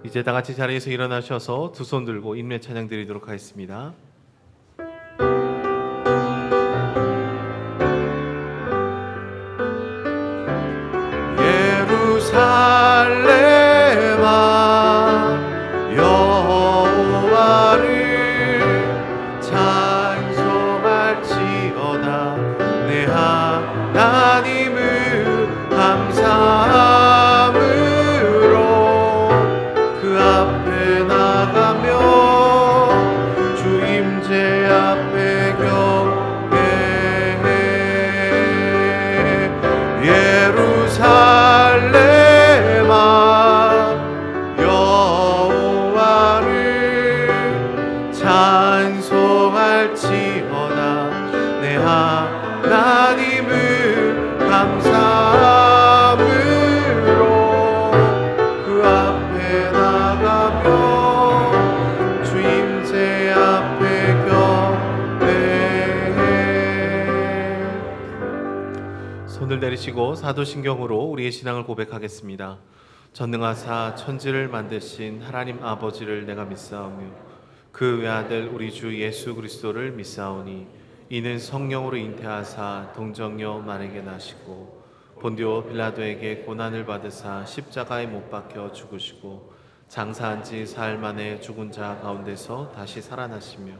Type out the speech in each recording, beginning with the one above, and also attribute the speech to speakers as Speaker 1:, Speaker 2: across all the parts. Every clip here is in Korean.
Speaker 1: 이제 다 같이 자리에서 일어나셔서 두 손 들고 인내 찬양 드리도록 하겠습니다. 예루살렘아 여호와를 찬송할지어다. 내 하나님을 감사함으로 그 앞에 나가며 주 임재 앞에 경배해. 예루살렘아 여호와를 찬송할지어다. 내 하나님을 감사함으로 그 앞에 나가며 주 임재 앞에 경배해. 손을 내리시고 사도신경으로 우리의 신앙을 고백하겠습니다. 전능하사 천지를 만드신 하나님 아버지를 내가 믿사오며 그 외아들 우리 주 예수 그리스도를 믿사오니 이는 성령으로 잉태하사 동정녀 마리아에게 나시고 본디오 빌라도에게 고난을 받으사 십자가에 못 박혀 죽으시고 장사한 지 사흘 만에 죽은 자 가운데서 다시 살아나시며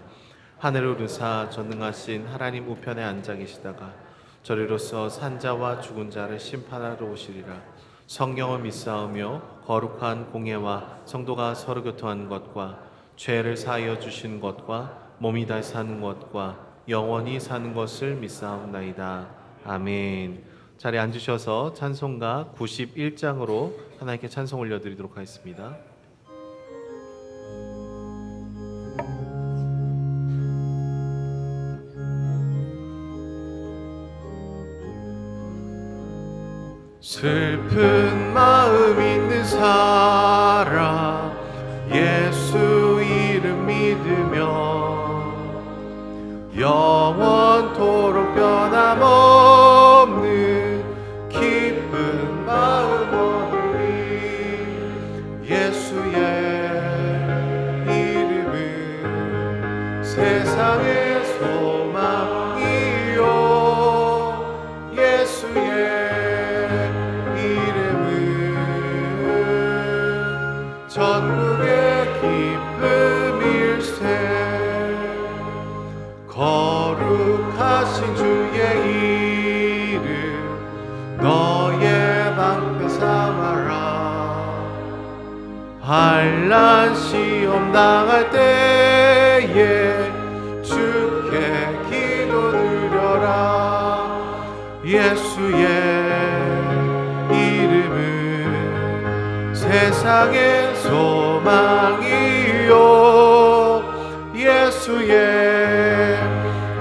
Speaker 1: 하늘을 오르사 전능하신 하나님 우편에 앉아 계시다가 저리로서 산자와 죽은 자를 심판하러 오시리라. 성령을 믿사오며 거룩한 공예와 성도가 서로 교통하는 것과 죄를 사하여 주신 것과 몸이 다시 사는 것과 영원히 사는 것을 믿사옵나이다. 아멘. 자리에 앉으셔서 찬송가 91장으로 하나님께 찬송 올려드리도록 하겠습니다. 슬픈 마음 있는 사람 예수 이름 믿으며 영원토록 변함없는 기쁜 마음 얻으리. 예수의 이름은 세상의 소망이요 예수의 전국의 기쁨일세. 거룩하신 주의 이름 너의 방패 삼아라. 환난 시험 당할 때에 주께 기도 드려라. 예수의 이름은 세상의 소망이요 예수의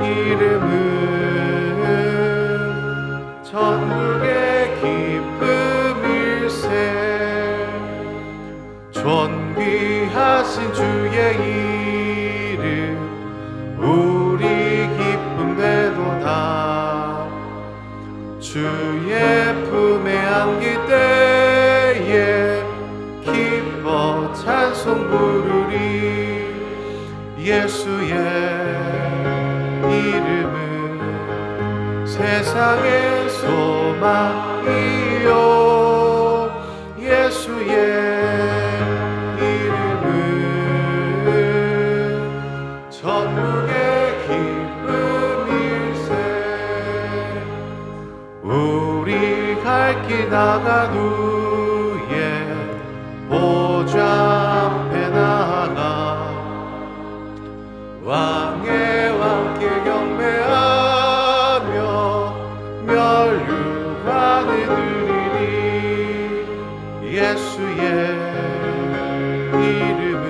Speaker 1: 이름은 전국의 기쁨일세. 존귀하신 주의 이름 우리 기쁨 되도다. 주의 품에 안길 때에 기뻐 찬송 부르리. 예수의 이름은 세상의 소망이요 예수의 이름은 전국의 기쁨일세. 우리 갈 길 나간 후에 보좌 앞에 나아가 왕의 왕께 경배하며 멸류관을 드리리. 예수의 이름은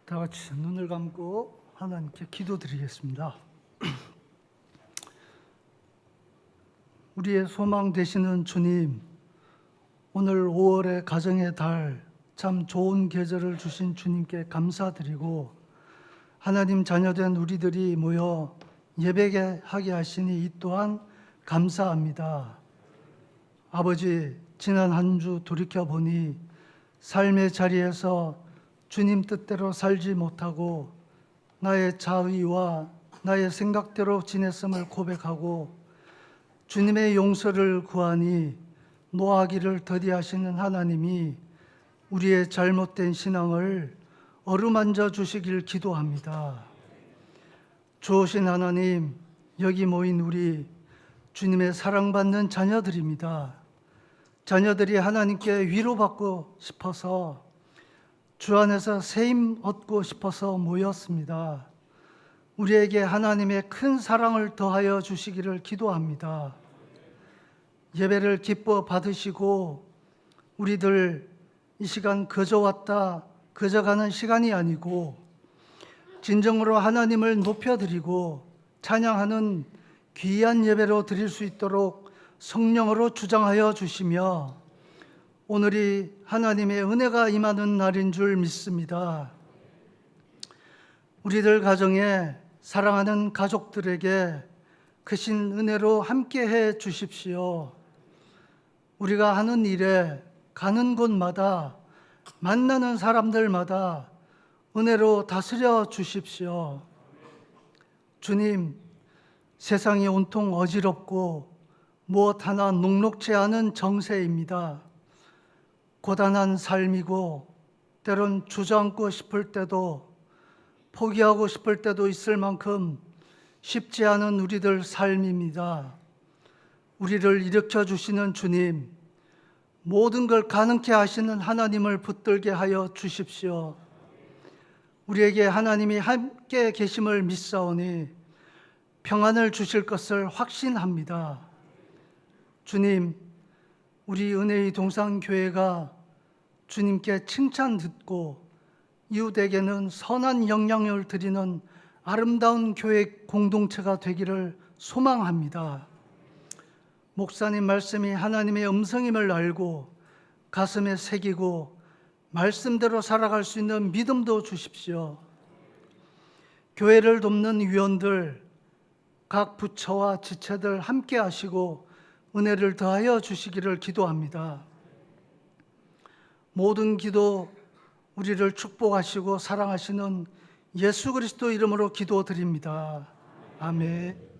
Speaker 2: 다 같이 눈을 감고 하나님께 기도드리겠습니다. 우리의 소망 되시는 주님, 오늘 5월의 가정의 달, 참 좋은 계절을 주신 주님께 감사드리고 하나님 자녀된 우리들이 모여 예배하게 하시니 이 또한 감사합니다. 아버지, 지난 한 주 돌이켜보니 삶의 자리에서 주님 뜻대로 살지 못하고 나의 자의와 나의 생각대로 지냈음을 고백하고 주님의 용서를 구하니 노하기를 더디하시는 하나님이 우리의 잘못된 신앙을 어루만져 주시길 기도합니다. 좋으신 하나님, 여기 모인 우리 주님의 사랑받는 자녀들입니다. 자녀들이 하나님께 위로받고 싶어서 주 안에서 세임 얻고 싶어서 모였습니다. 우리에게 하나님의 큰 사랑을 더하여 주시기를 기도합니다. 예배를 기뻐 받으시고 우리들 이 시간 그저 왔다 그저 가는 시간이 아니고 진정으로 하나님을 높여드리고 찬양하는 귀한 예배로 드릴 수 있도록 성령으로 주장하여 주시며 오늘이 하나님의 은혜가 임하는 날인 줄 믿습니다. 우리들 가정에 사랑하는 가족들에게 크신 은혜로 함께해 주십시오. 우리가 하는 일에 가는 곳마다 만나는 사람들마다 은혜로 다스려 주십시오. 주님, 세상이 온통 어지럽고 무엇 하나 녹록지 않은 정세입니다. 고단한 삶이고 때론 주저앉고 싶을 때도 포기하고 싶을 때도 있을 만큼 쉽지 않은 우리들 삶입니다. 우리를 일으켜 주시는 주님, 모든 걸 가능케 하시는 하나님을 붙들게 하여 주십시오. 우리에게 하나님이 함께 계심을 믿사오니 평안을 주실 것을 확신합니다. 주님, 우리 은혜의 동산교회가 주님께 칭찬 듣고 이웃에게는 선한 영향을 드리는 아름다운 교회 공동체가 되기를 소망합니다. 목사님 말씀이 하나님의 음성임을 알고 가슴에 새기고 말씀대로 살아갈 수 있는 믿음도 주십시오. 교회를 돕는 위원들, 각 부처와 지체들 함께 하시고 은혜를 더하여 주시기를 기도합니다. 모든 기도 우리를 축복하시고 사랑하시는 예수 그리스도 이름으로 기도드립니다. 아멘.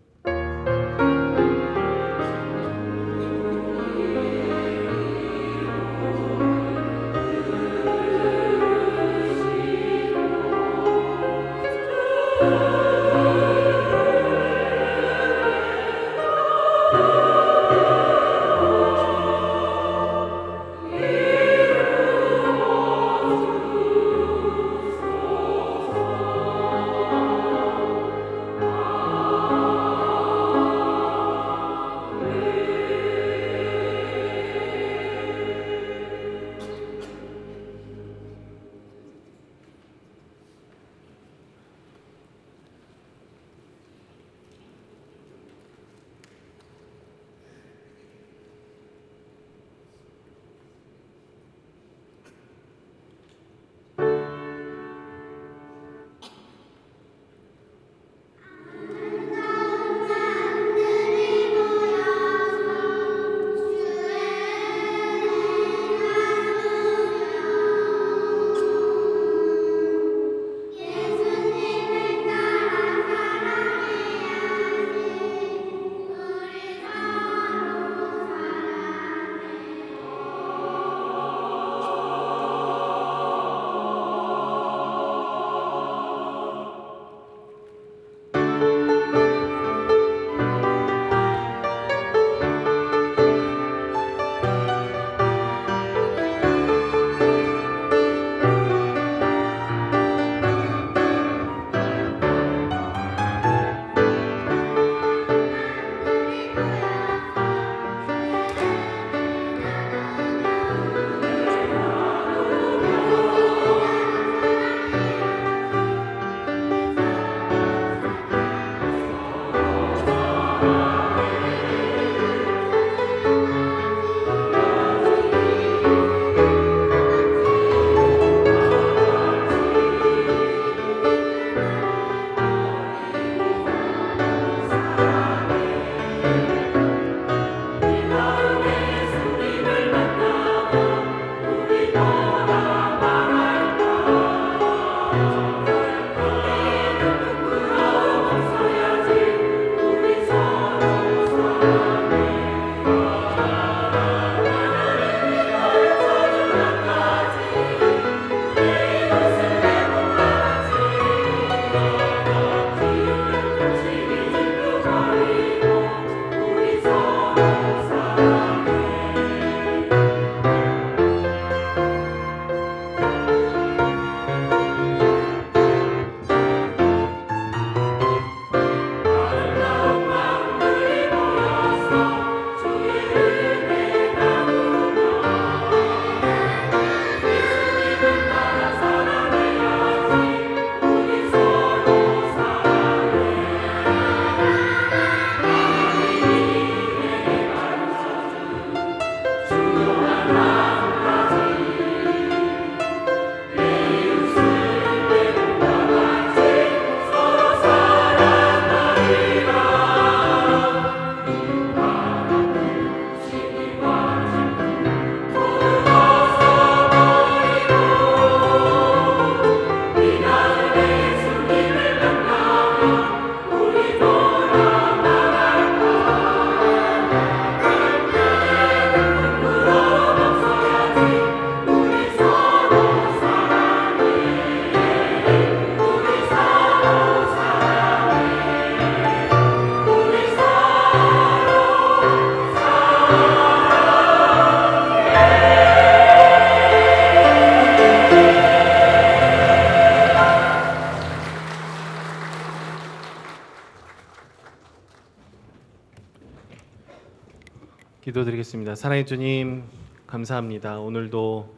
Speaker 1: 기도드리겠습니다. 사랑의 주님, 감사합니다. 오늘도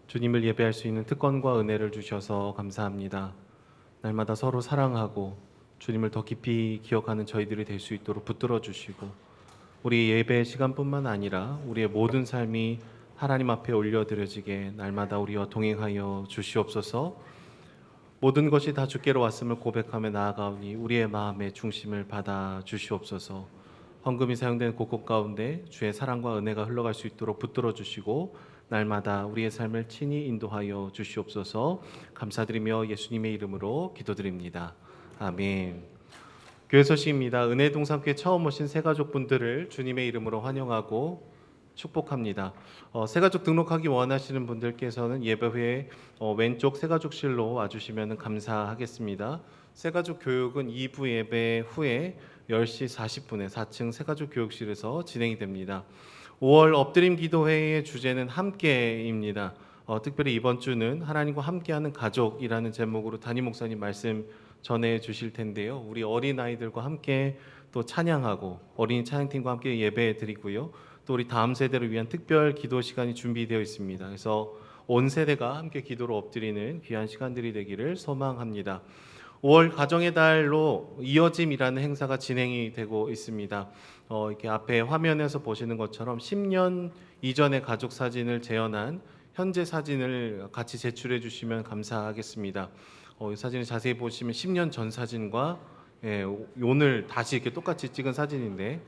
Speaker 1: 주님을 예배할 수 있는 특권과 은혜를 주셔서 감사합니다. 날마다 서로 사랑하고 주님을 더 깊이 기억하는 저희들이 될 수 있도록 붙들어 주시고, 우리 예배 시간뿐만 아니라 우리의 모든 삶이 하나님 앞에 올려드려지게 날마다 우리와 동행하여 주시옵소서. 모든 것이 다 주께로 왔음을 고백하며 나아가오니 우리의 마음의 중심을 받아 주시옵소서. 헌금이 사용된 곳곳 가운데 주의 사랑과 은혜가 흘러갈 수 있도록 붙들어 주시고 날마다 우리의 삶을 친히 인도하여 주시옵소서. 감사드리며 예수님의 이름으로 기도드립니다. 아멘. 교회 소식입니다. 은혜 동산교회 처음 오신 새가족분들을 주님의 이름으로 환영하고 축복합니다. 새가족 등록하기 원하시는 분들께서는 예배 후에 왼쪽 새가족실로 와주시면 감사하겠습니다. 새가족 교육은 2부 예배 후에 10시 40분에 4층 새가족 교육실에서 진행이 됩니다. 5월 엎드림 기도회의 주제는 함께입니다. 특별히 이번 주는 하나님과 함께하는 가족이라는 제목으로 담임 목사님 말씀 전해 주실 텐데요. 우리 어린아이들과 함께 또 찬양하고 어린이 찬양팀과 함께 예배 드리고요. 또 우리 다음 세대를 위한 특별 기도 시간이 준비되어 있습니다. 그래서 온 세대가 함께 기도로 엎드리는 귀한 시간들이 되기를 소망합니다. 5월 가정의 달로 이어짐이라는 행사가 진행이 되고 있습니다. 이렇게 앞에 화면에서 보시는 것처럼 10년 이전의 가족 사진을 재현한 현재 사진을 같이 제출해 주시면 감사하겠습니다. 이 사진을 자세히 보시면 10년 전 사진과 오늘 다시 이렇게 똑같이 찍은 사진인데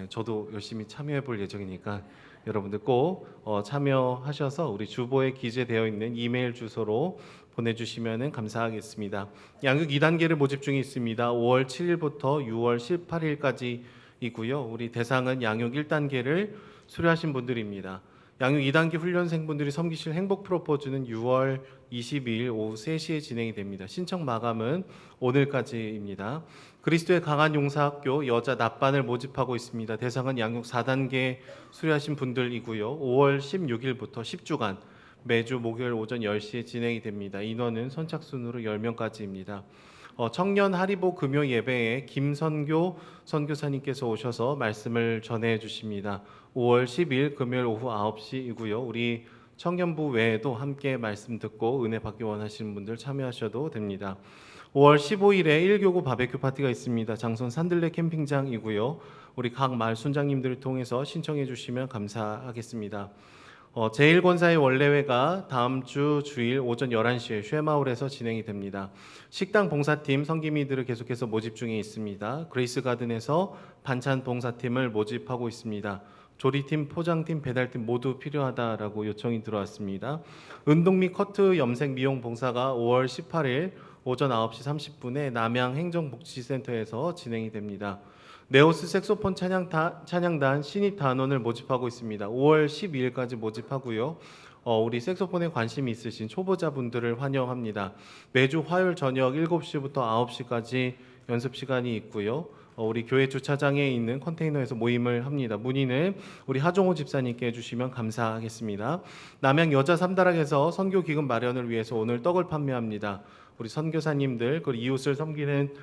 Speaker 1: 저도 열심히 참여해 볼 예정이니까 여러분들 꼭 참여하셔서 우리 주보에 기재되어 있는 이메일 주소로 보내주시면 감사하겠습니다. 양육 2단계를 모집 중에 있습니다. 5월 7일부터 6월 18일까지이고요. 우리 대상은 양육 1단계를 수료하신 분들입니다. 양육 2단계 훈련생분들이 섬기실 행복 프로포즈는 6월 22일 오후 3시에 진행이 됩니다. 신청 마감은 오늘까지입니다. 그리스도의 강한 용사학교 여자 납반을 모집하고 있습니다. 대상은 양육 4단계 수료하신 분들이고요. 5월 16일부터 10주간 매주 목요일 오전 10시에 진행이 됩니다. 인원은 선착순으로 10명까지입니다. 청년 하리보 금요 예배에 김선교 선교사님께서 오셔서 말씀을 전해 주십니다. 5월 10일 금요일 오후 9시이고요. 우리 청년부 외에도 함께 말씀 듣고 은혜 받기 원하시는 분들 참여하셔도 됩니다. 5월 15일에 1교구 바베큐 파티가 있습니다. 장선 산들레 캠핑장이고요. 우리 각 마을 순장님들을 통해서 신청해 주시면 감사하겠습니다. 제1권사의 원래회가 다음 주 주일 오전 11시에 쉐마울에서 진행이 됩니다. 식당 봉사팀 성기미들을 계속해서 모집 중에 있습니다. 그레이스 가든에서 반찬 봉사팀을 모집하고 있습니다. 조리팀, 포장팀, 배달팀 모두 필요하다라고 요청이 들어왔습니다. 운동 및 커트 염색 미용 봉사가 5월 18일 오전 9시 30분에 남양 행정복지센터에서 진행이 됩니다. 네오스 색소폰 찬양단 신입 단원을 모집하고 있습니다. 5월 12일까지 모집하고요. 우리 색소폰에 관심이 있으신 초보자분들을 환영합니다. 매주 화요일 저녁 7시부터 9시까지 연습 시간이 있고요. 우리 교회 주차장에 있는 컨테이너에서 모임을 합니다. 문의는 우리 하종호 집사님께 해주시면 감사하겠습니다. 남양 여자 삼다락에서 선교 기금 마련을 위해서 오늘 떡을 판매합니다. 우리 선교사님들 그리고 이웃을 섬기는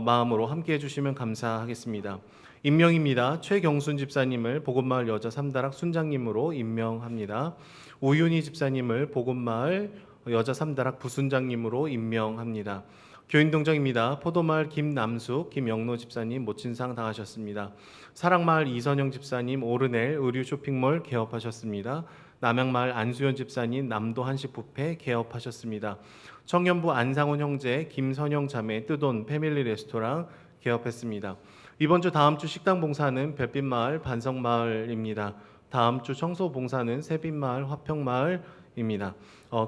Speaker 1: 마음으로 함께 해주시면 감사하겠습니다. 임명입니다. 최경순 집사님을 복음마을 여자 삼다락 순장님으로 임명합니다. 우윤희 집사님을 복음마을 여자 삼다락 부순장님으로 임명합니다. 교인동정입니다. 포도마을 김남숙, 김영로 집사님 모친상 당하셨습니다. 사랑마을 이선영 집사님 오르넬 의류 쇼핑몰 개업하셨습니다. 남양마을 안수연 집사님 남도 한식 뷔페 개업하셨습니다. 청년부 안상훈 형제 김선영 자매 뜨돈 패밀리 레스토랑 개업했습니다. 이번 주 다음 주 식당 봉사는 별빛마을 반성마을입니다. 다음 주 청소 봉사는 새빛마을 화평마을입니다.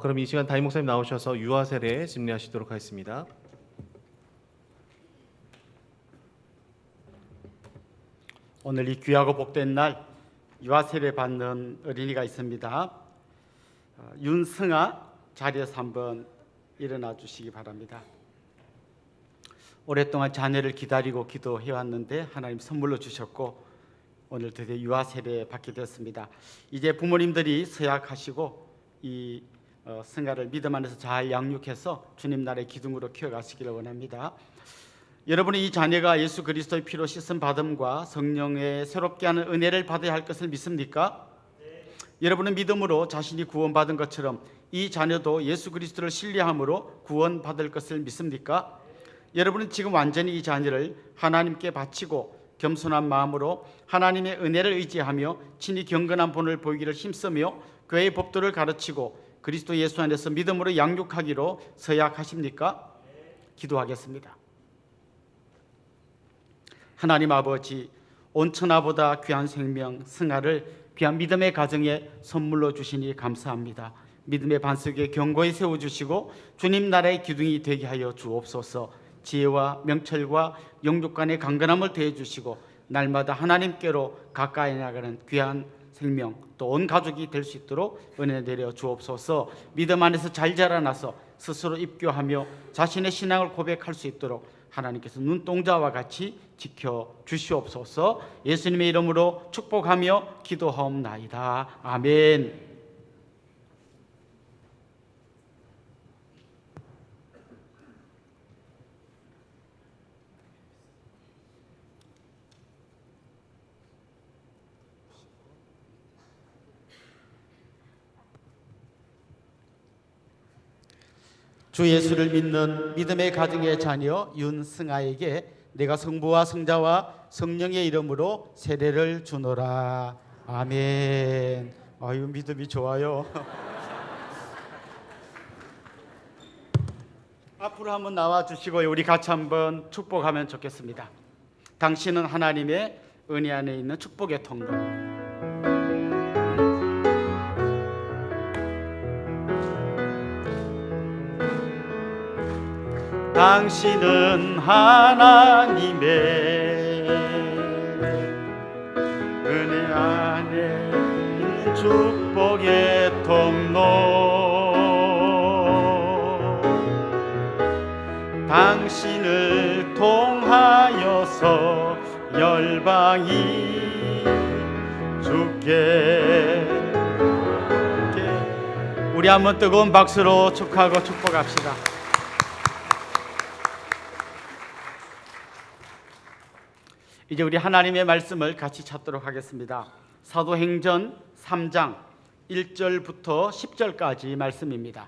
Speaker 1: 그럼 이 시간 담임 목사님 나오셔서 유아 세례 집례하시도록 하겠습니다.
Speaker 3: 오늘 이 귀하고 복된 날 유아 세례 받는 어린이가 있습니다. 윤승아 자리에서 한번 일어나 주시기 바랍니다. 오랫동안 자녀를 기다리고 기도해 왔는데 하나님 선물로 주셨고 오늘 드디어 유아 세례 받게 되었습니다. 이제 부모님들이 서약하시고 이 승아를 믿음 안에서 잘 양육해서 주님 나라의 기둥으로 키워가시기를 원합니다. 여러분의 이 자녀가 예수 그리스도의 피로 씻음 받음과 성령의 새롭게 하는 은혜를 받아야 할 것을 믿습니까? 여러분은 믿음으로 자신이 구원받은 것처럼 이 자녀도 예수 그리스도를 신뢰함으로 구원받을 것을 믿습니까? 여러분은 지금 완전히 이 자녀를 하나님께 바치고 겸손한 마음으로 하나님의 은혜를 의지하며 친히 경건한 본을 보이기를 힘쓰며 교회의 법도를 가르치고 그리스도 예수 안에서 믿음으로 양육하기로 서약하십니까? 기도하겠습니다. 하나님 아버지, 온 천하보다 귀한 생명 승아를 귀한 믿음의 가정에 선물로 주시니 감사합니다. 믿음의 반석에 견고히 세워주시고 주님 나라의 기둥이 되게 하여 주옵소서. 지혜와 명철과 영육 간의 강건함을 더해주시고 날마다 하나님께로 가까이 나가는 귀한 생명 또 온 가족이 될 수 있도록 은혜 내려 주옵소서. 믿음 안에서 잘 자라나서 스스로 입교하며 자신의 신앙을 고백할 수 있도록 하나님께서 눈동자와 같이 지켜 주시옵소서. 예수님의 이름으로 축복하며 기도하옵나이다. 아멘. 주 예수를 믿는 믿음의 가정의 자녀 윤승아에게 내가 성부와 성자와 성령의 이름으로 세례를 주노라. 아멘. 아유, 믿음이 좋아요. 앞으로 한번 나와 주시고 우리 같이 한번 축복하면 좋겠습니다. 당신은 하나님의 은혜 안에 있는 축복의 통로. 당신은 하나님의 은혜 안에 있는 축복의 통로. 당신을 통하여서 열방이 주께. 우리 한번 뜨거운 박수로 축하하고 축복합시다. 이제 우리 하나님의 말씀을 같이 찾도록 하겠습니다. 사도행전 3장 1절부터 10절까지 말씀입니다.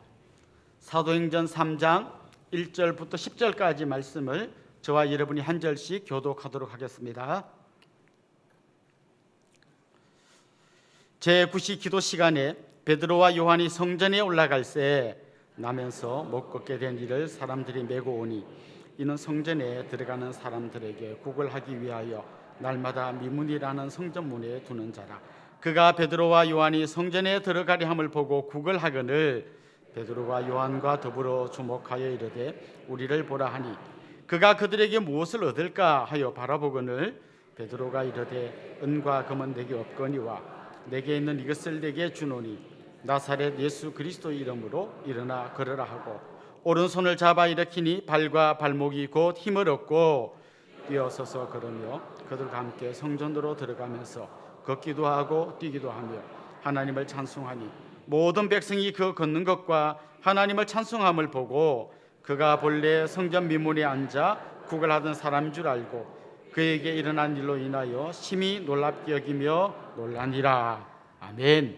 Speaker 3: 사도행전 3장 1절부터 10절까지 말씀을 저와 여러분이 한 절씩 교독하도록 하겠습니다. 제9시 기도 시간에 베드로와 요한이 성전에 올라갈새 나면서 못 걷게 된 이를 사람들이 메고 오니 이는 성전에 들어가는 사람들에게 구걸하기 위하여 날마다 미문이라는 성전문에 두는 자라. 그가 베드로와 요한이 성전에 들어가려 함을 보고 구걸하거늘 베드로와 요한과 더불어 주목하여 이르되 우리를 보라 하니 그가 그들에게 무엇을 얻을까 하여 바라보거늘 베드로가 이르되 은과 금은 내게 없거니와 내게 있는 이것을 내게 주노니 나사렛 예수 그리스도 이름으로 일어나 걸으라 하고 오른손을 잡아 일으키니 발과 발목이 곧 힘을 얻고 뛰어서서 걸으며 그들과 함께 성전으로 들어가면서 걷기도 하고 뛰기도 하며 하나님을 찬송하니 모든 백성이 그 걷는 것과 하나님을 찬송함을 보고 그가 본래 성전 미문에 앉아 구걸하던 사람인 줄 알고 그에게 일어난 일로 인하여 심히 놀랍게 여기며 놀라니라. 아멘.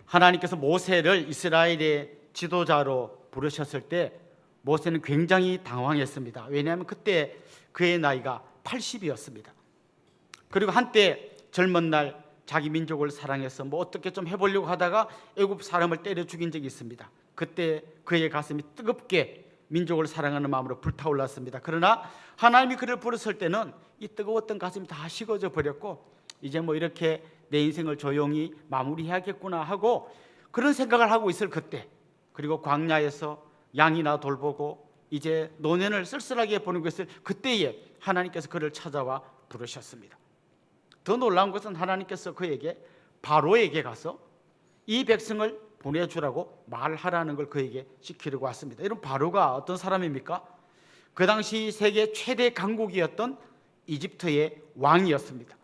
Speaker 3: 하나님께서 모세를 이스라엘의 지도자로 부르셨을 때 모세는 굉장히 당황했습니다. 왜냐하면 그때 그의 나이가 80이었습니다. 그리고 한때 젊은 날 자기 민족을 사랑해서 어떻게 좀 해보려고 하다가 애굽 사람을 때려 죽인 적이 있습니다. 그때 그의 가슴이 뜨겁게 민족을 사랑하는 마음으로 불타올랐습니다. 그러나 하나님이 그를 부르실 때는 이 뜨거웠던 가슴이 다 식어져 버렸고 이제 이렇게 내 인생을 조용히 마무리해야겠구나 하고 그런 생각을 하고 있을 그때, 그리고 광야에서 양이나 돌보고 이제 노년을 쓸쓸하게 보는 것을 그때에 하나님께서 그를 찾아와 부르셨습니다. 더 놀라운 것은 하나님께서 그에게 바로에게 가서 이 백성을 보내주라고 말하라는 걸 그에게 시키려고 왔습니다. 여러분, 바로가 어떤 사람입니까? 그 당시 세계 최대 강국이었던 이집트의 왕이었습니다.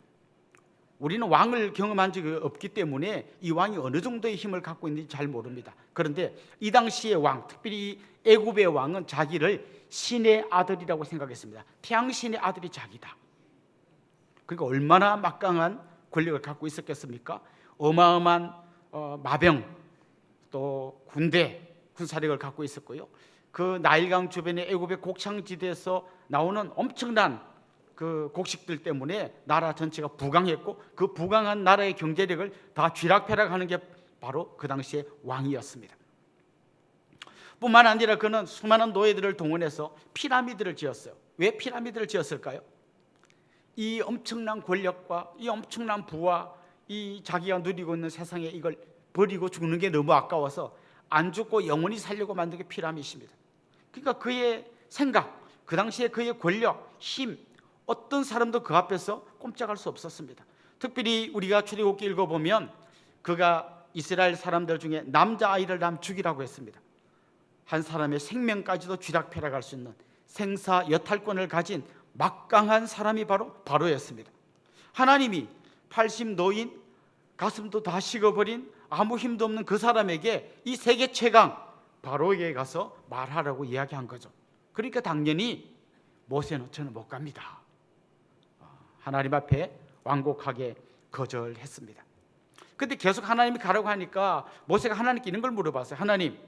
Speaker 3: 우리는 왕을 경험한 적이 없기 때문에 이 왕이 어느 정도의 힘을 갖고 있는지 잘 모릅니다. 그런데 이 당시의 왕, 특별히 애굽의 왕은 자기를 신의 아들이라고 생각했습니다. 태양신의 아들이 자기다. 그러니까 얼마나 막강한 권력을 갖고 있었겠습니까? 어마어마한 마병, 또 군대, 군사력을 갖고 있었고요. 그 나일강 주변의 애굽의 곡창지대에서 나오는 엄청난 그 곡식들 때문에 나라 전체가 부강했고, 그 부강한 나라의 경제력을 다 쥐락펴락하는 게 바로 그 당시의 왕이었습니다. 뿐만 아니라 그는 수많은 노예들을 동원해서 피라미드를 지었어요. 왜 피라미드를 지었을까요? 이 엄청난 권력과 이 엄청난 부와 이 자기가 누리고 있는 세상에 이걸 버리고 죽는 게 너무 아까워서 안 죽고 영원히 살려고 만든 게 피라미드입니다. 그러니까 그의 생각, 그 당시에 그의 권력, 힘, 어떤 사람도 그 앞에서 꼼짝할 수 없었습니다. 특별히 우리가 출애굽기 읽어보면 그가 이스라엘 사람들 중에 남자아이를 다 죽이라고 했습니다. 한 사람의 생명까지도 쥐락펴락할 수 있는 생사 여탈권을 가진 막강한 사람이 바로 바로였습니다. 하나님이 80 노인, 가슴도 다 식어버린 아무 힘도 없는 그 사람에게 이 세계 최강 바로에게 가서 말하라고 이야기한 거죠. 그러니까 당연히 모세는 저는 못 갑니다. 하나님 앞에 완곡하게 거절했습니다. 근데 계속 하나님이 가라고 하니까 모세가 하나님께 이런 걸 물어봤어요. 하나님,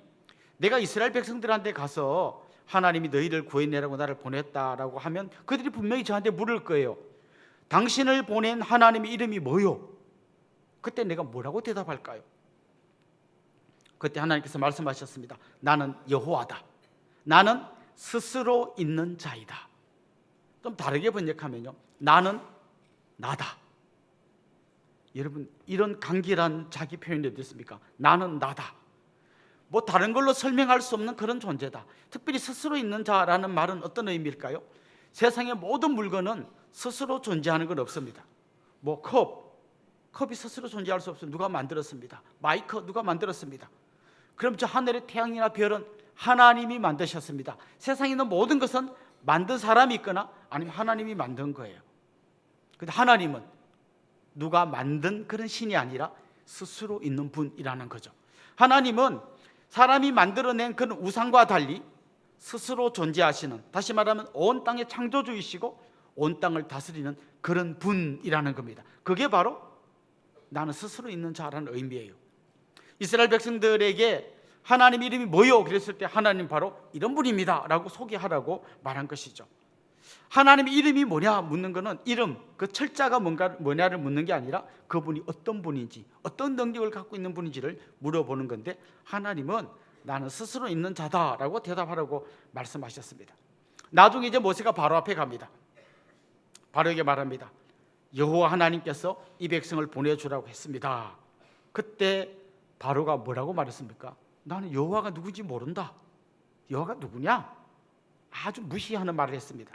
Speaker 3: 내가 이스라엘 백성들한테 가서 하나님이 너희를 구해내라고 나를 보냈다라고 하면 그들이 분명히 저한테 물을 거예요. 당신을 보낸 하나님의 이름이 뭐요? 그때 내가 뭐라고 대답할까요? 그때 하나님께서 말씀하셨습니다. 나는 여호와다. 나는 스스로 있는 자이다. 좀 다르게 번역하면요, 나는 나다. 여러분, 이런 간결한 자기 표현이 어떻습니까? 나는 나다. 뭐 다른 걸로 설명할 수 없는 그런 존재다. 특별히 스스로 있는 자라는 말은 어떤 의미일까요? 세상의 모든 물건은 스스로 존재하는 건 없습니다. 뭐 컵이 스스로 존재할 수 없어요. 누가 만들었습니다. 마이크 누가 만들었습니다. 그럼 저 하늘의 태양이나 별은 하나님이 만드셨습니다. 세상에 있는 모든 것은 만든 사람이 있거나 아니면 하나님이 만든 거예요. 근데 하나님은 누가 만든 그런 신이 아니라 스스로 있는 분이라는 거죠. 하나님은 사람이 만들어낸 그런 우상과 달리 스스로 존재하시는, 다시 말하면 온 땅의 창조주이시고 온 땅을 다스리는 그런 분이라는 겁니다. 그게 바로 나는 스스로 있는 자라는 의미예요. 이스라엘 백성들에게 하나님 이름이 뭐요? 그랬을 때 하나님 바로 이런 분입니다 라고 소개하라고 말한 것이죠. 하나님의 이름이 뭐냐 묻는 것은 이름, 그 철자가 뭐냐를 묻는 게 아니라 그분이 어떤 분인지, 어떤 능력을 갖고 있는 분인지를 물어보는 건데, 하나님은 나는 스스로 있는 자다라고 대답하라고 말씀하셨습니다. 나중에 이제 모세가 바로 앞에 갑니다. 바로에게 말합니다. 여호와 하나님께서 이 백성을 보내주라고 했습니다. 그때 바로가 뭐라고 말했습니까? 나는 여호와가 누군지 모른다. 여호와가 누구냐? 아주 무시하는 말을 했습니다.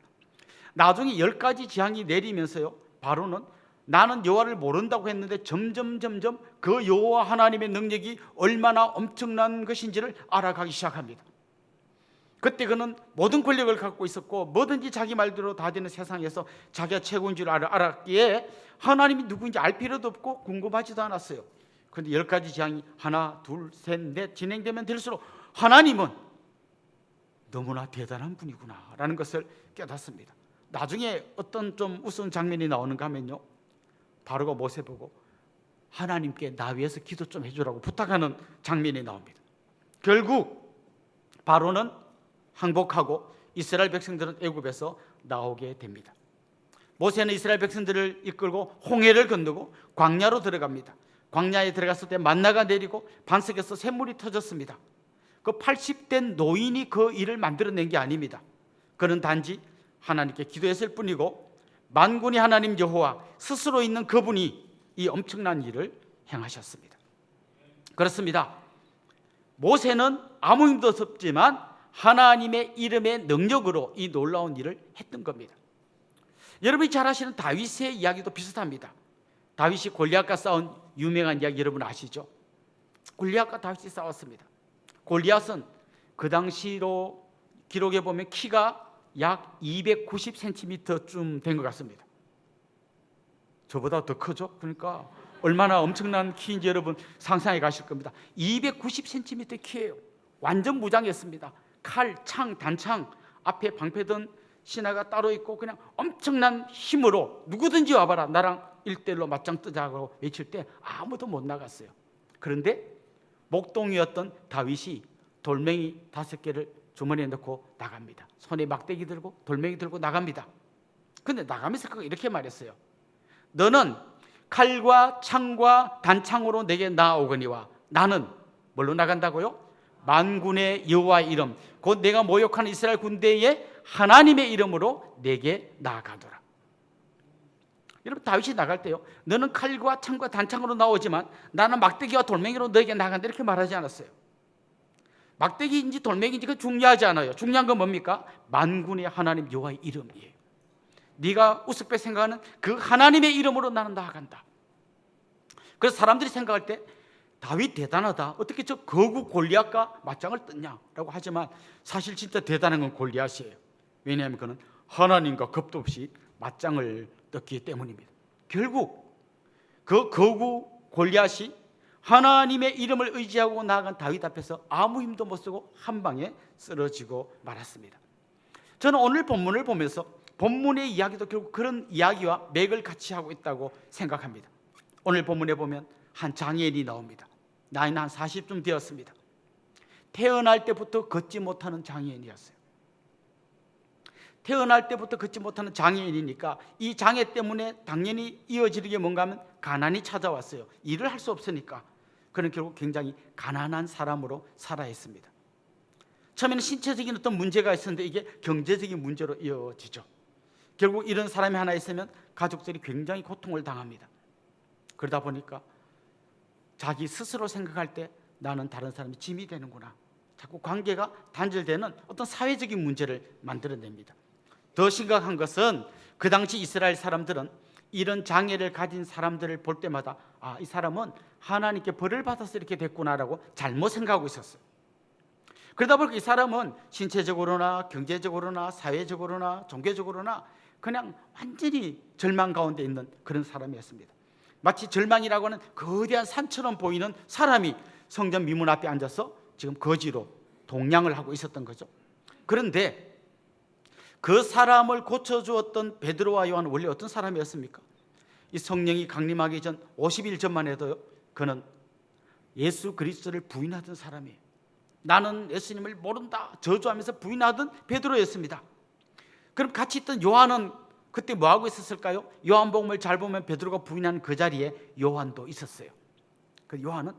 Speaker 3: 나중에 10가지 재앙이 내리면서요, 바로는 나는 여호와를 모른다고 했는데 점점 그 여호와 하나님의 능력이 얼마나 엄청난 것인지를 알아가기 시작합니다. 그때 그는 모든 권력을 갖고 있었고 뭐든지 자기 말대로 다 되는 세상에서 자기가 최고인 줄 알았기에 하나님이 누구인지 알 필요도 없고 궁금하지도 않았어요. 그런데 10가지 재앙이 하나, 둘, 셋, 넷 진행되면 될수록 하나님은 너무나 대단한 분이구나 라는 것을 깨닫습니다. 나중에 어떤 좀 우스운 장면이 나오는가 하면요, 바로가 모세 보고 하나님께 나 위해서 기도 좀 해주라고 부탁하는 장면이 나옵니다. 결국 바로는 항복하고 이스라엘 백성들은 애굽에서 나오게 됩니다. 모세는 이스라엘 백성들을 이끌고 홍해를 건너고 광야로 들어갑니다. 광야에 들어갔을 때 만나가 내리고 반석에서 샘물이 터졌습니다. 그 80된 노인이 그 일을 만들어낸 게 아닙니다. 그는 단지 하나님께 기도했을 뿐이고 만군의 하나님 여호와 스스로 있는 그분이 이 엄청난 일을 행하셨습니다. 그렇습니다. 모세는 아무 힘도 없지만 하나님의 이름의 능력으로 이 놀라운 일을 했던 겁니다. 여러분이 잘 아시는 다윗의 이야기도 비슷합니다. 다윗이 골리앗과 싸운 유명한 이야기 여러분 아시죠? 골리앗과 다윗이 싸웠습니다. 골리앗은 그 당시로 기록에 보면 키가 약 290cm쯤 된 것 같습니다. 저보다 더 크죠? 그러니까 얼마나 엄청난 키인지 여러분 상상해 가실 겁니다. 290cm 키예요. 완전 무장했습니다. 칼, 창, 단창, 앞에 방패든 신하가 따로 있고 그냥 엄청난 힘으로 누구든지 와봐라, 나랑 1대1로 맞짱 뜨자고 외칠 때 아무도 못 나갔어요. 그런데 목동이었던 다윗이 돌멩이 5개를 주머니에 넣고 나갑니다. 손에 막대기 들고 돌멩이 들고 나갑니다. 근데 나가면서 그거 이렇게 말했어요. 너는 칼과 창과 단창으로 내게 나아오거니와 나는 뭘로 나간다고요? 만군의 여호와의 이름, 곧 내가 모욕하는 이스라엘 군대의 하나님의 이름으로 내게 나아가더라. 여러분, 다윗이 나갈 때요, 너는 칼과 창과 단창으로 나오지만 나는 막대기와 돌멩이로 너에게 나간다, 이렇게 말하지 않았어요. 막대기인지 돌멩이인지 그 중요하지 않아요. 중요한 건 뭡니까? 만군의 하나님 여호와의 이름이에요. 네가 우습게 생각하는 그 하나님의 이름으로 나는 나아간다. 그래서 사람들이 생각할 때 다윗 대단하다, 어떻게 저 거구 골리앗과 맞짱을 떴냐라고 하지만 사실 진짜 대단한 건 골리앗이에요. 왜냐하면 그는 하나님과 겁도 없이 맞짱을 떴기 때문입니다. 결국 그 거구 골리앗이 하나님의 이름을 의지하고 나아간 다윗 앞에서 아무 힘도 못 쓰고 한 방에 쓰러지고 말았습니다. 저는 오늘 본문을 보면서 본문의 이야기도 결국 그런 이야기와 맥을 같이 하고 있다고 생각합니다. 오늘 본문에 보면 한 장애인이 나옵니다. 나이는 한 40쯤 되었습니다. 태어날 때부터 걷지 못하는 장애인이었어요. 태어날 때부터 걷지 못하는 장애인이니까 이 장애 때문에 당연히 이어지는 게 뭔가 하면 가난이 찾아왔어요. 일을 할 수 없으니까. 그는 결국 굉장히 가난한 사람으로 살아야 했습니다. 처음에는 신체적인 어떤 문제가 있었는데 이게 경제적인 문제로 이어지죠. 결국 이런 사람이 하나 있으면 가족들이 굉장히 고통을 당합니다. 그러다 보니까 자기 스스로 생각할 때 나는 다른 사람이 짐이 되는구나, 자꾸 관계가 단절되는 어떤 사회적인 문제를 만들어냅니다. 더 심각한 것은 그 당시 이스라엘 사람들은 이런 장애를 가진 사람들을 볼 때마다 이 사람은 하나님께 벌을 받아서 이렇게 됐구나라고 잘못 생각하고 있었어요. 그러다 보니까 이 사람은 신체적으로나 경제적으로나 사회적으로나 종교적으로나 그냥 완전히 절망 가운데 있는 그런 사람이었습니다. 마치 절망이라고 하는 거대한 산처럼 보이는 사람이 성전 미문 앞에 앉아서 지금 거지로 동냥을 하고 있었던 거죠. 그런데 그 사람을 고쳐주었던 베드로와 요한은 원래 어떤 사람이었습니까? 이 성령이 강림하기 전 50일 전만 해도요, 그는 예수 그리스도를 부인하던 사람이에요. 나는 예수님을 모른다 저주하면서 부인하던 베드로였습니다. 그럼 같이 있던 요한은 그때 뭐하고 있었을까요? 요한복음을 잘 보면 베드로가 부인하는 그 자리에 요한도 있었어요. 그 요한은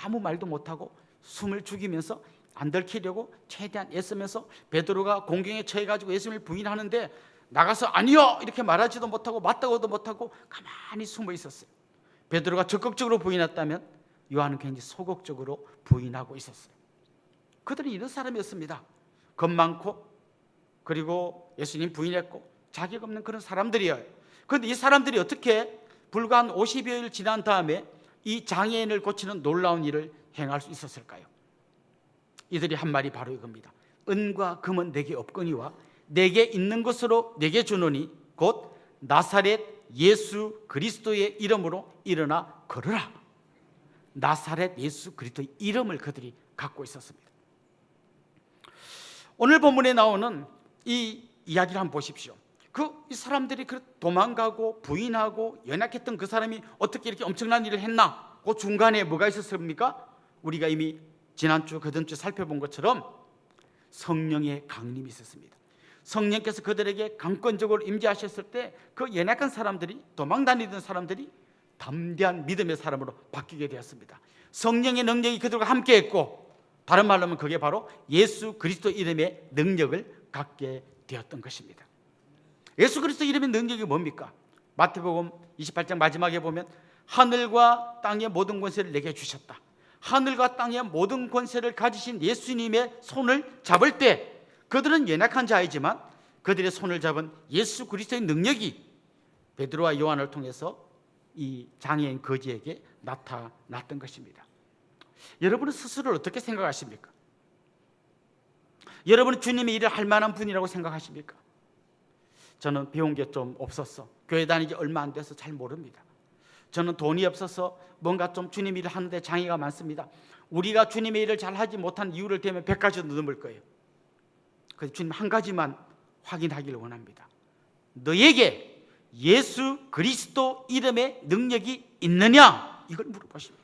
Speaker 3: 아무 말도 못하고 숨을 죽이면서 안 들키려고 최대한 애쓰면서 베드로가 공경에 처해가지고 예수님을 부인하는데 나가서 아니요 이렇게 말하지도 못하고 맞다고도 못하고 가만히 숨어 있었어요. 베드로가 적극적으로 부인했다면 요한은 굉장히 소극적으로 부인하고 있었어요. 그들은 이런 사람이었습니다. 겁 많고 그리고 예수님 부인했고 자격 없는 그런 사람들이에요. 그런데 이 사람들이 어떻게 불과 한 50여일 지난 다음에 이 장애인을 고치는 놀라운 일을 행할 수 있었을까요? 이들이 한 말이 바로 이겁니다. 은과 금은 내게 없거니와 내게 있는 것으로 내게 주노니 곧 나사렛 예수 그리스도의 이름으로 일어나 걸으라. 나사렛 예수 그리스도의 이름을 그들이 갖고 있었습니다. 오늘 본문에 나오는 이 이야기를 한번 보십시오. 이 사람들이 도망가고 부인하고 연약했던 그 사람이 어떻게 이렇게 엄청난 일을 했나? 그 중간에 뭐가 있었습니까? 우리가 이미 지난주 그전주 살펴본 것처럼 성령의 강림이 있었습니다. 성령께서 그들에게 강권적으로 임재하셨을 때 그 연약한 사람들이, 도망다니던 사람들이 담대한 믿음의 사람으로 바뀌게 되었습니다. 성령의 능력이 그들과 함께했고, 다른 말로 하면 그게 바로 예수 그리스도 이름의 능력을 갖게 되었던 것입니다. 예수 그리스도 이름의 능력이 뭡니까? 마태복음 28장 마지막에 보면 하늘과 땅의 모든 권세를 내게 주셨다. 하늘과 땅의 모든 권세를 가지신 예수님의 손을 잡을 때 그들은 연약한 자이지만 그들의 손을 잡은 예수 그리스도의 능력이 베드로와 요한을 통해서 이 장애인 거지에게 나타났던 것입니다. 여러분은 스스로를 어떻게 생각하십니까? 여러분은 주님의 일을 할 만한 분이라고 생각하십니까? 저는 배운 게 좀 없었어. 교회 다니지 얼마 안 돼서 잘 모릅니다. 저는 돈이 없어서 뭔가 좀 주님 일을 하는데 장애가 많습니다. 우리가 주님의 일을 잘 하지 못한 이유를 대면 100가지도 넘을 거예요. 그래서 주님 한 가지만 확인하기를 원합니다. 너에게 예수 그리스도 이름의 능력이 있느냐? 이걸 물어보십니다.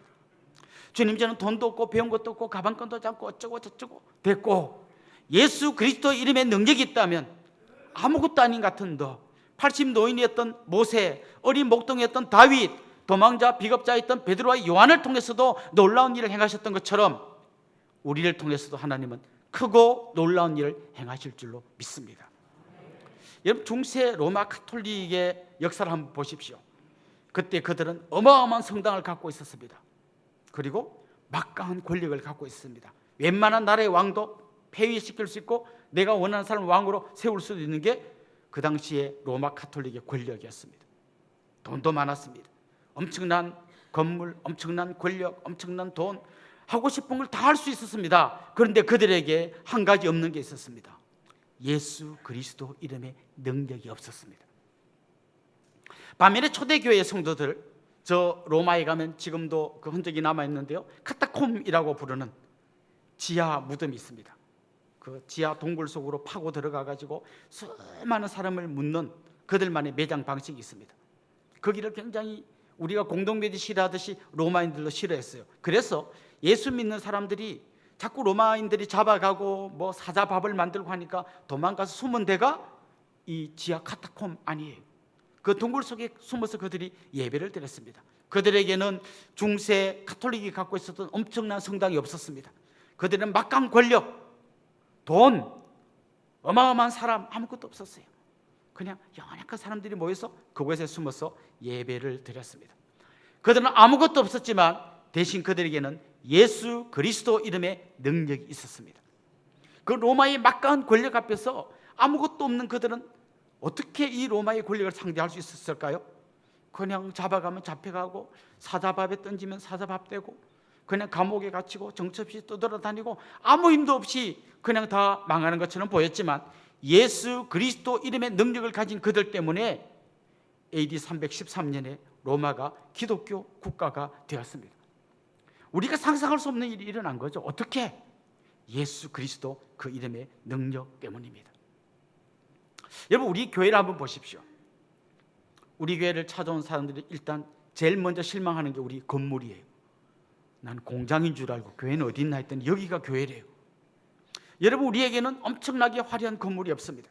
Speaker 3: 주님, 저는 돈도 없고 배운 것도 없고 가방끈도 잡고 어쩌고 저쩌고 됐고, 예수 그리스도 이름의 능력이 있다면 아무것도 아닌 같은 너, 80노인이었던 모세, 어린 목동이었던 다윗, 도망자 비겁자였던 베드로와 요한을 통해서도 놀라운 일을 행하셨던 것처럼 우리를 통해서도 하나님은 크고 놀라운 일을 행하실 줄로 믿습니다. 여러분, 중세 로마 가톨릭의 역사를 한번 보십시오. 그때 그들은 어마어마한 성당을 갖고 있었습니다. 그리고 막강한 권력을 갖고 있습니다. 웬만한 나라의 왕도 폐위시킬 수 있고 내가 원하는 사람을 왕으로 세울 수도 있는 게 그 당시에 로마 가톨릭의 권력이었습니다. 돈도 많았습니다. 엄청난 건물, 엄청난 권력, 엄청난 돈, 하고 싶은 걸 다 할 수 있었습니다. 그런데 그들에게 한 가지 없는 게 있었습니다. 예수 그리스도 이름의 능력이 없었습니다. 반면에 초대교회 성도들, 저 로마에 가면 지금도 그 흔적이 남아있는데요, 카타콤이라고 부르는 지하 무덤이 있습니다. 그 지하 동굴 속으로 파고 들어가가지고 수많은 사람을 묻는 그들만의 매장 방식이 있습니다. 거기를 굉장히 우리가 공동묘지 싫어하듯이 로마인들도 싫어했어요. 그래서 예수 믿는 사람들이 자꾸 로마인들이 잡아가고 뭐 사자밥을 만들고 하니까 도망가서 숨은 데가 이 지하 카타콤 아니에요. 그 동굴 속에 숨어서 그들이 예배를 드렸습니다. 그들에게는 중세 가톨릭이 갖고 있었던 엄청난 성당이 없었습니다. 그들은 막강 권력, 돈, 어마어마한 사람 아무것도 없었어요. 그냥 연약한 사람들이 모여서 그곳에 숨어서 예배를 드렸습니다. 그들은 아무것도 없었지만 대신 그들에게는 예수 그리스도 이름의 능력이 있었습니다. 그 로마의 막강한 권력 앞에서 아무것도 없는 그들은 어떻게 이 로마의 권력을 상대할 수 있었을까요? 그냥 잡아가면 잡혀가고 사자밥에 던지면 사자밥 되고 그냥 감옥에 갇히고 정처없이 떠돌아다니고 아무 힘도 없이 그냥 다 망하는 것처럼 보였지만 예수 그리스도 이름의 능력을 가진 그들 때문에 AD 313년에 로마가 기독교 국가가 되었습니다. 우리가 상상할 수 없는 일이 일어난 거죠. 어떻게? 예수 그리스도 그 이름의 능력 때문입니다. 여러분, 우리 교회를 한번 보십시오. 우리 교회를 찾아온 사람들이 일단 제일 먼저 실망하는 게 우리 건물이에요. 난 공장인 줄 알고 교회는 어디 있나 했더니 여기가 교회래요. 여러분, 우리에게는 엄청나게 화려한 건물이 없습니다.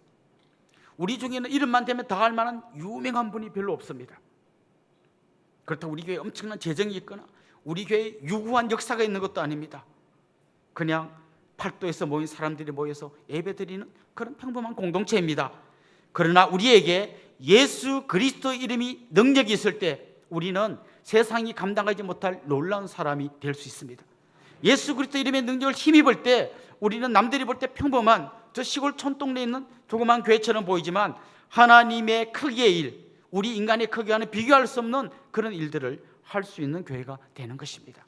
Speaker 3: 우리 중에는 이름만 대면 다 할 만한 유명한 분이 별로 없습니다. 그렇다고 우리 교회에 엄청난 재정이 있거나 우리 교회에 유구한 역사가 있는 것도 아닙니다. 그냥 팔도에서 모인 사람들이 모여서 예배드리는 그런 평범한 공동체입니다. 그러나 우리에게 예수 그리스도 이름이 능력이 있을 때 우리는 세상이 감당하지 못할 놀라운 사람이 될 수 있습니다. 예수 그리스도 이름의 능력을 힘입을 때 우리는 남들이 볼 때 평범한 저 시골 촌동네에 있는 조그만 교회처럼 보이지만 하나님의 크기의 일, 우리 인간의 크기와는 비교할 수 없는 그런 일들을 할 수 있는 교회가 되는 것입니다.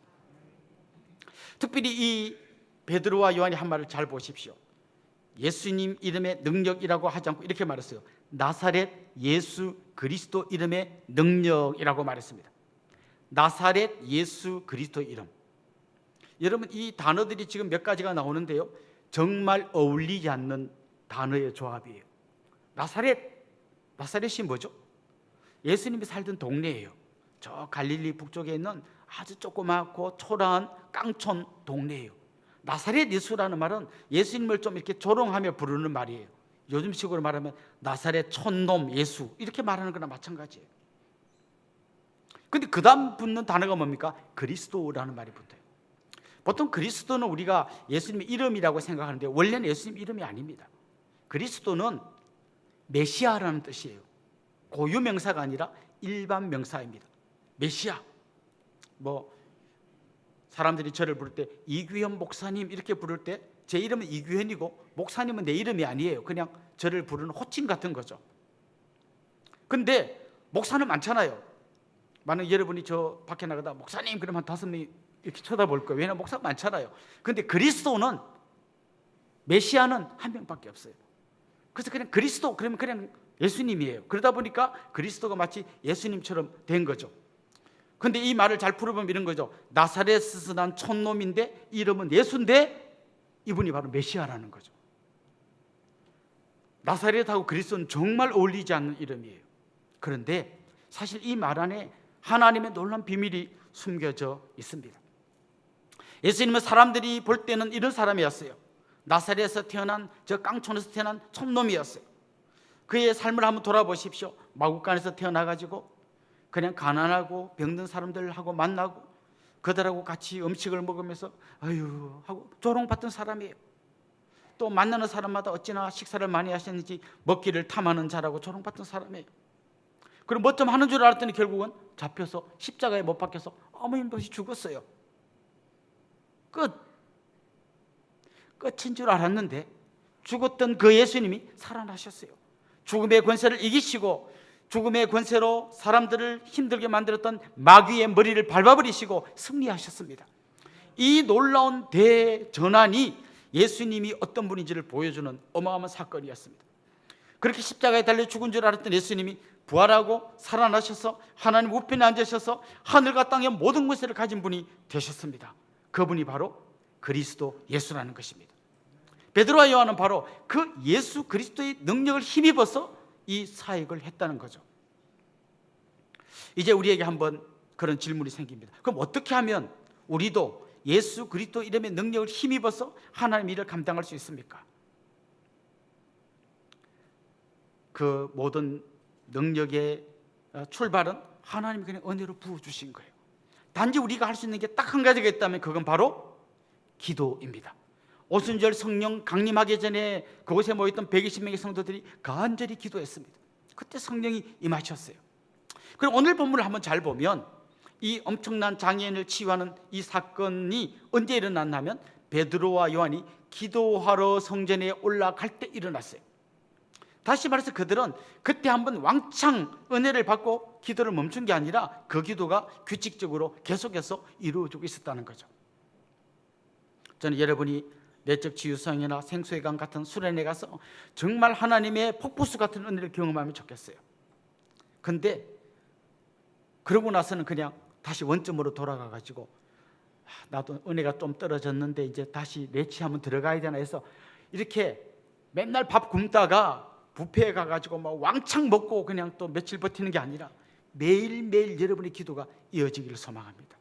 Speaker 3: 특별히 이 베드로와 요한이 한 말을 잘 보십시오. 예수님 이름의 능력이라고 하지 않고 이렇게 말했어요. 나사렛 예수 그리스도 이름의 능력이라고 말했습니다. 나사렛 예수 그리스도 이름. 여러분, 이 단어들이 지금 몇 가지가 나오는데요, 정말 어울리지 않는 단어의 조합이에요. 나사렛이 뭐죠? 예수님이 살던 동네예요. 저 갈릴리 북쪽에 있는 아주 조그맣고 초라한 깡촌 동네예요. 나사렛 예수라는 말은 예수님을 좀 이렇게 조롱하며 부르는 말이에요. 요즘식으로 말하면 나사렛 촌놈 예수 이렇게 말하는 거나 마찬가지예요. 근데 그 다음 붙는 단어가 뭡니까? 그리스도라는 말이 붙어요. 보통 그리스도는 우리가 예수님의 이름이라고 생각하는데 원래는 예수님 이름이 아닙니다. 그리스도는 메시아라는 뜻이에요. 고유 명사가 아니라 일반 명사입니다. 메시아. 뭐 사람들이 저를 부를 때 이규현 목사님 이렇게 부를 때 제 이름은 이규현이고 목사님은 내 이름이 아니에요. 그냥 저를 부르는 호칭 같은 거죠. 근데 목사는 많잖아요. 만약 여러분이 저 밖에 나가다 목사님 그러면 5명이 이렇게 쳐다볼 거예요. 왜냐하면 목사가 많잖아요. 근데 그리스도는 메시아는 한 명밖에 없어요. 그래서 그냥 그리스도 그러면 그냥 예수님이에요. 그러다 보니까 그리스도가 마치 예수님처럼 된 거죠. 근데 이 말을 잘 풀어보면 이런 거죠. 나사렛에서 난 촌놈인데 이름은 예수인데 이분이 바로 메시아라는 거죠. 나사렛하고 그리스도는 정말 어울리지 않는 이름이에요. 그런데 사실 이 말 안에 하나님의 놀라운 비밀이 숨겨져 있습니다. 예수님은 사람들이 볼 때는 이런 사람이었어요. 나사렛에서 태어난, 저 깡촌에서 태어난 촌놈이었어요. 그의 삶을 한번 돌아보십시오. 마구간에서 태어나가지고 그냥 가난하고 병든 사람들하고 만나고 그들하고 같이 음식을 먹으면서 아유 하고 조롱받던 사람이에요. 또 만나는 사람마다 어찌나 식사를 많이 하셨는지 먹기를 탐하는 자라고 조롱받던 사람이에요. 그리고 뭐 좀 하는 줄 알았더니 결국은 잡혀서 십자가에 못 박혀서 아무 힘도 없이 죽었어요. 끝인 줄 알았는데 죽었던 그 예수님이 살아나셨어요. 죽음의 권세를 이기시고 죽음의 권세로 사람들을 힘들게 만들었던 마귀의 머리를 밟아버리시고 승리하셨습니다. 이 놀라운 대전환이 예수님이 어떤 분인지를 보여주는 어마어마한 사건이었습니다. 그렇게 십자가에 달려 죽은 줄 알았던 예수님이 부활하고 살아나셔서 하나님 우편에 앉으셔서 하늘과 땅의 모든 권세를 가진 분이 되셨습니다. 그분이 바로 그리스도 예수라는 것입니다. 베드로와 요한은 바로 그 예수 그리스도의 능력을 힘입어서 이 사역을 했다는 거죠. 이제 우리에게 한번 그런 질문이 생깁니다. 그럼 어떻게 하면 우리도 예수 그리스도 이름의 능력을 힘입어서 하나님 일을 감당할 수 있습니까? 그 모든 능력의 출발은 하나님이 그냥 은혜로 부어주신 거예요. 단지 우리가 할 수 있는 게 딱 한 가지가 있다면 그건 바로 기도입니다. 오순절 성령 강림하기 전에 그곳에 모였던 120명의 성도들이 간절히 기도했습니다. 그때 성령이 임하셨어요. 그럼 오늘 본문을 한번 잘 보면 이 엄청난 장애인을 치유하는 이 사건이 언제 일어났냐면 베드로와 요한이 기도하러 성전에 올라갈 때 일어났어요. 다시 말해서 그들은 그때 한번 왕창 은혜를 받고 기도를 멈춘 게 아니라 그 기도가 규칙적으로 계속해서 이루어지고 있었다는 거죠. 저는 여러분이 내적 치유성이나 생수의 강 같은 수련회 가서 정말 하나님의 폭포수 같은 은혜를 경험하면 좋겠어요. 근데 그러고 나서는 그냥 다시 원점으로 돌아가가지고 나도 은혜가 좀 떨어졌는데 이제 다시 내치하면 들어가야 되나 해서 이렇게 맨날 밥 굶다가 뷔페에 가가지고 막 왕창 먹고 그냥 또 며칠 버티는 게 아니라 매일매일 여러분의 기도가 이어지기를 소망합니다.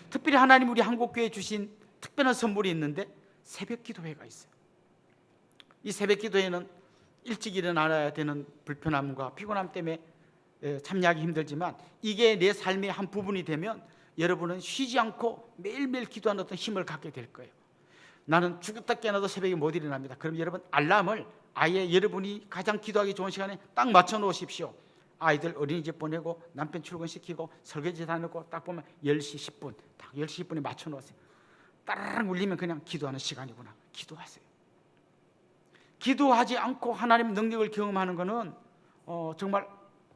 Speaker 3: 특별히 하나님 우리 한국교회에 주신 특별한 선물이 있는데 새벽 기도회가 있어요. 이 새벽 기도회는 일찍 일어나야 되는 불편함과 피곤함 때문에 참여하기 힘들지만 이게 내 삶의 한 부분이 되면 여러분은 쉬지 않고 매일매일 기도하는 어떤 힘을 갖게 될 거예요. 나는 죽었다 깨어나도 새벽에 못 일어납니다. 그럼 여러분 알람을 아예 여러분이 가장 기도하기 좋은 시간에 딱 맞춰 놓으십시오. 아이들 어린이집 보내고 남편 출근시키고 설거지 다 넣고 딱 보면 10시 10분 딱 10시 10분에 맞춰 놓으세요. 따라랑 울리면 그냥 기도하는 시간이구나. 기도하세요. 기도하지 않고 하나님 능력을 경험하는 것은 정말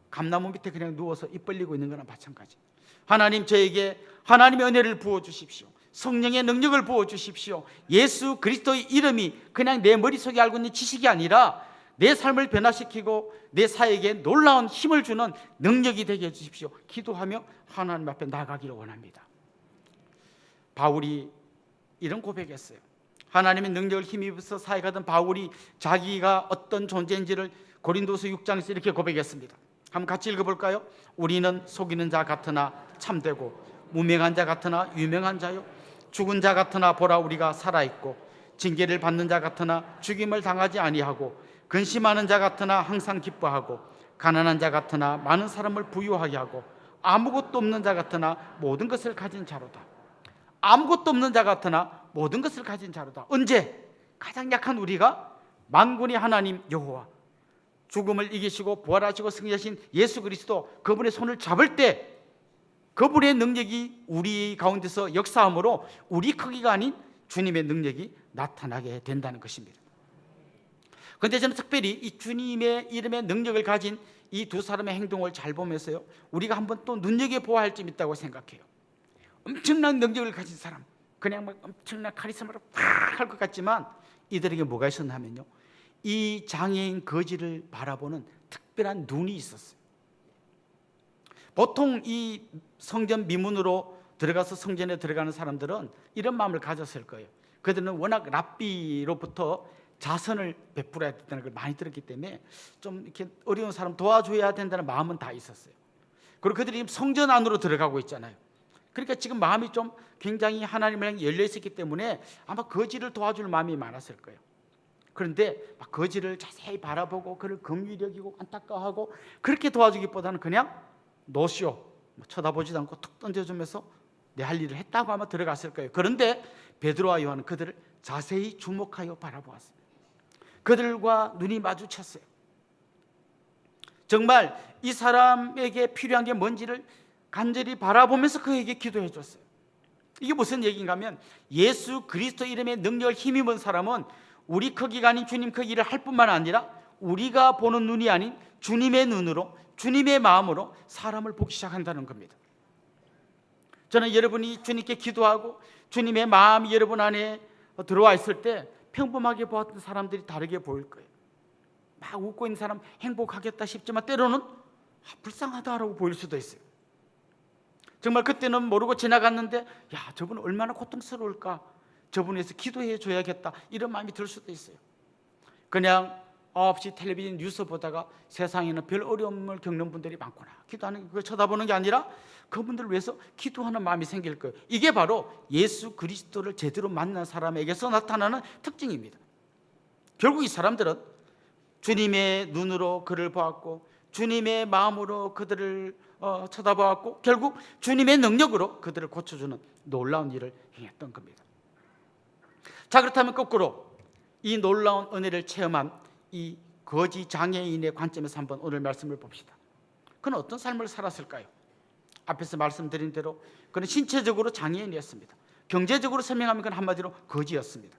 Speaker 3: 감나무 밑에 그냥 누워서 입 벌리고 있는 거나 마찬가지. 하나님 저에게 하나님의 은혜를 부어주십시오. 성령의 능력을 부어주십시오. 예수 그리스도의 이름이 그냥 내 머릿속에 알고 있는 지식이 아니라 내 삶을 변화시키고 내 사역에 놀라운 힘을 주는 능력이 되게 해주십시오. 기도하며 하나님 앞에 나가기를 원합니다. 바울이 이런 고백했어요. 하나님의 능력을 힘입어서 사역하던 바울이 자기가 어떤 존재인지를 고린도서 6장에서 이렇게 고백했습니다. 한번 같이 읽어볼까요? 우리는 속이는 자 같으나 참되고 무명한 자 같으나 유명한 자요 죽은 자 같으나 보라 우리가 살아있고 징계를 받는 자 같으나 죽임을 당하지 아니하고 근심하는 자 같으나 항상 기뻐하고 가난한 자 같으나 많은 사람을 부유하게 하고 아무것도 없는 자 같으나 모든 것을 가진 자로다. 아무것도 없는 자 같으나 모든 것을 가진 자로다. 언제? 가장 약한 우리가 만군의 하나님 여호와 죽음을 이기시고 부활하시고 승리하신 예수 그리스도 그분의 손을 잡을 때 그분의 능력이 우리 가운데서 역사함으로 우리 크기가 아닌 주님의 능력이 나타나게 된다는 것입니다. 그런데 저는 특별히 이 주님의 이름의 능력을 가진 이 두 사람의 행동을 잘 보면서요 우리가 한번 또 눈여겨보아야 할 점이 있다고 생각해요. 엄청난 능력을 가진 사람 그냥 막 엄청난 카리스마로 팍 할 것 같지만 이들에게 뭐가 있었나 하면요 이 장애인 거지를 바라보는 특별한 눈이 있었어요. 보통 이 성전 미문으로 들어가서 성전에 들어가는 사람들은 이런 마음을 가졌을 거예요. 그들은 워낙 랍비로부터 자선을 베풀어야 된다는 걸 많이 들었기 때문에 좀 이렇게 어려운 사람 도와줘야 된다는 마음은 다 있었어요. 그리고 그들이 성전 안으로 들어가고 있잖아요. 그러니까 지금 마음이 좀 굉장히 하나님을 향해 열려 있었기 때문에 아마 거지를 도와줄 마음이 많았을 거예요. 그런데 막 거지를 자세히 바라보고 그를 긍휼히 여기고 안타까워하고 그렇게 도와주기보다는 그냥 노쇼, 쳐다보지도 않고 툭 던져주면서 내 할 일을 했다고 아마 들어갔을 거예요. 그런데 베드로와 요한은 그들을 자세히 주목하여 바라보았어요. 그들과 눈이 마주쳤어요. 정말 이 사람에게 필요한 게 뭔지를 간절히 바라보면서 그에게 기도해 줬어요. 이게 무슨 얘기인가 하면 예수 그리스도 이름의 능력을 힘입은 사람은 우리 크기가 아닌 주님 크기를 할 뿐만 아니라 우리가 보는 눈이 아닌 주님의 눈으로, 주님의 마음으로 사람을 보기 시작한다는 겁니다. 저는 여러분이 주님께 기도하고 주님의 마음이 여러분 안에 들어와 있을 때 평범하게 보았던 사람들이 다르게 보일 거예요. 막 웃고 있는 사람 행복하겠다 싶지만 때로는 불쌍하다라고 보일 수도 있어요. 정말 그때는 모르고 지나갔는데 야, 저분 얼마나 고통스러울까, 저분에 대해서 기도해 줘야겠다 이런 마음이 들 수도 있어요. 그냥 9시 텔레비전 뉴스 보다가 세상에는 별 어려움을 겪는 분들이 많구나, 기도하는 그걸 쳐다보는 게 아니라 그분들을 위해서 기도하는 마음이 생길 거예요. 이게 바로 예수 그리스도를 제대로 만난 사람에게서 나타나는 특징입니다. 결국 이 사람들은 주님의 눈으로 그를 보았고 주님의 마음으로 그들을 쳐다보았고 결국 주님의 능력으로 그들을 고쳐주는 놀라운 일을 행했던 겁니다. 자, 그렇다면 거꾸로 이 놀라운 은혜를 체험한 이 거지 장애인의 관점에서 한번 오늘 말씀을 봅시다. 그는 어떤 삶을 살았을까요? 앞에서 말씀드린 대로 그는 신체적으로 장애인이었습니다. 경제적으로 설명하면 그는 한마디로 거지였습니다.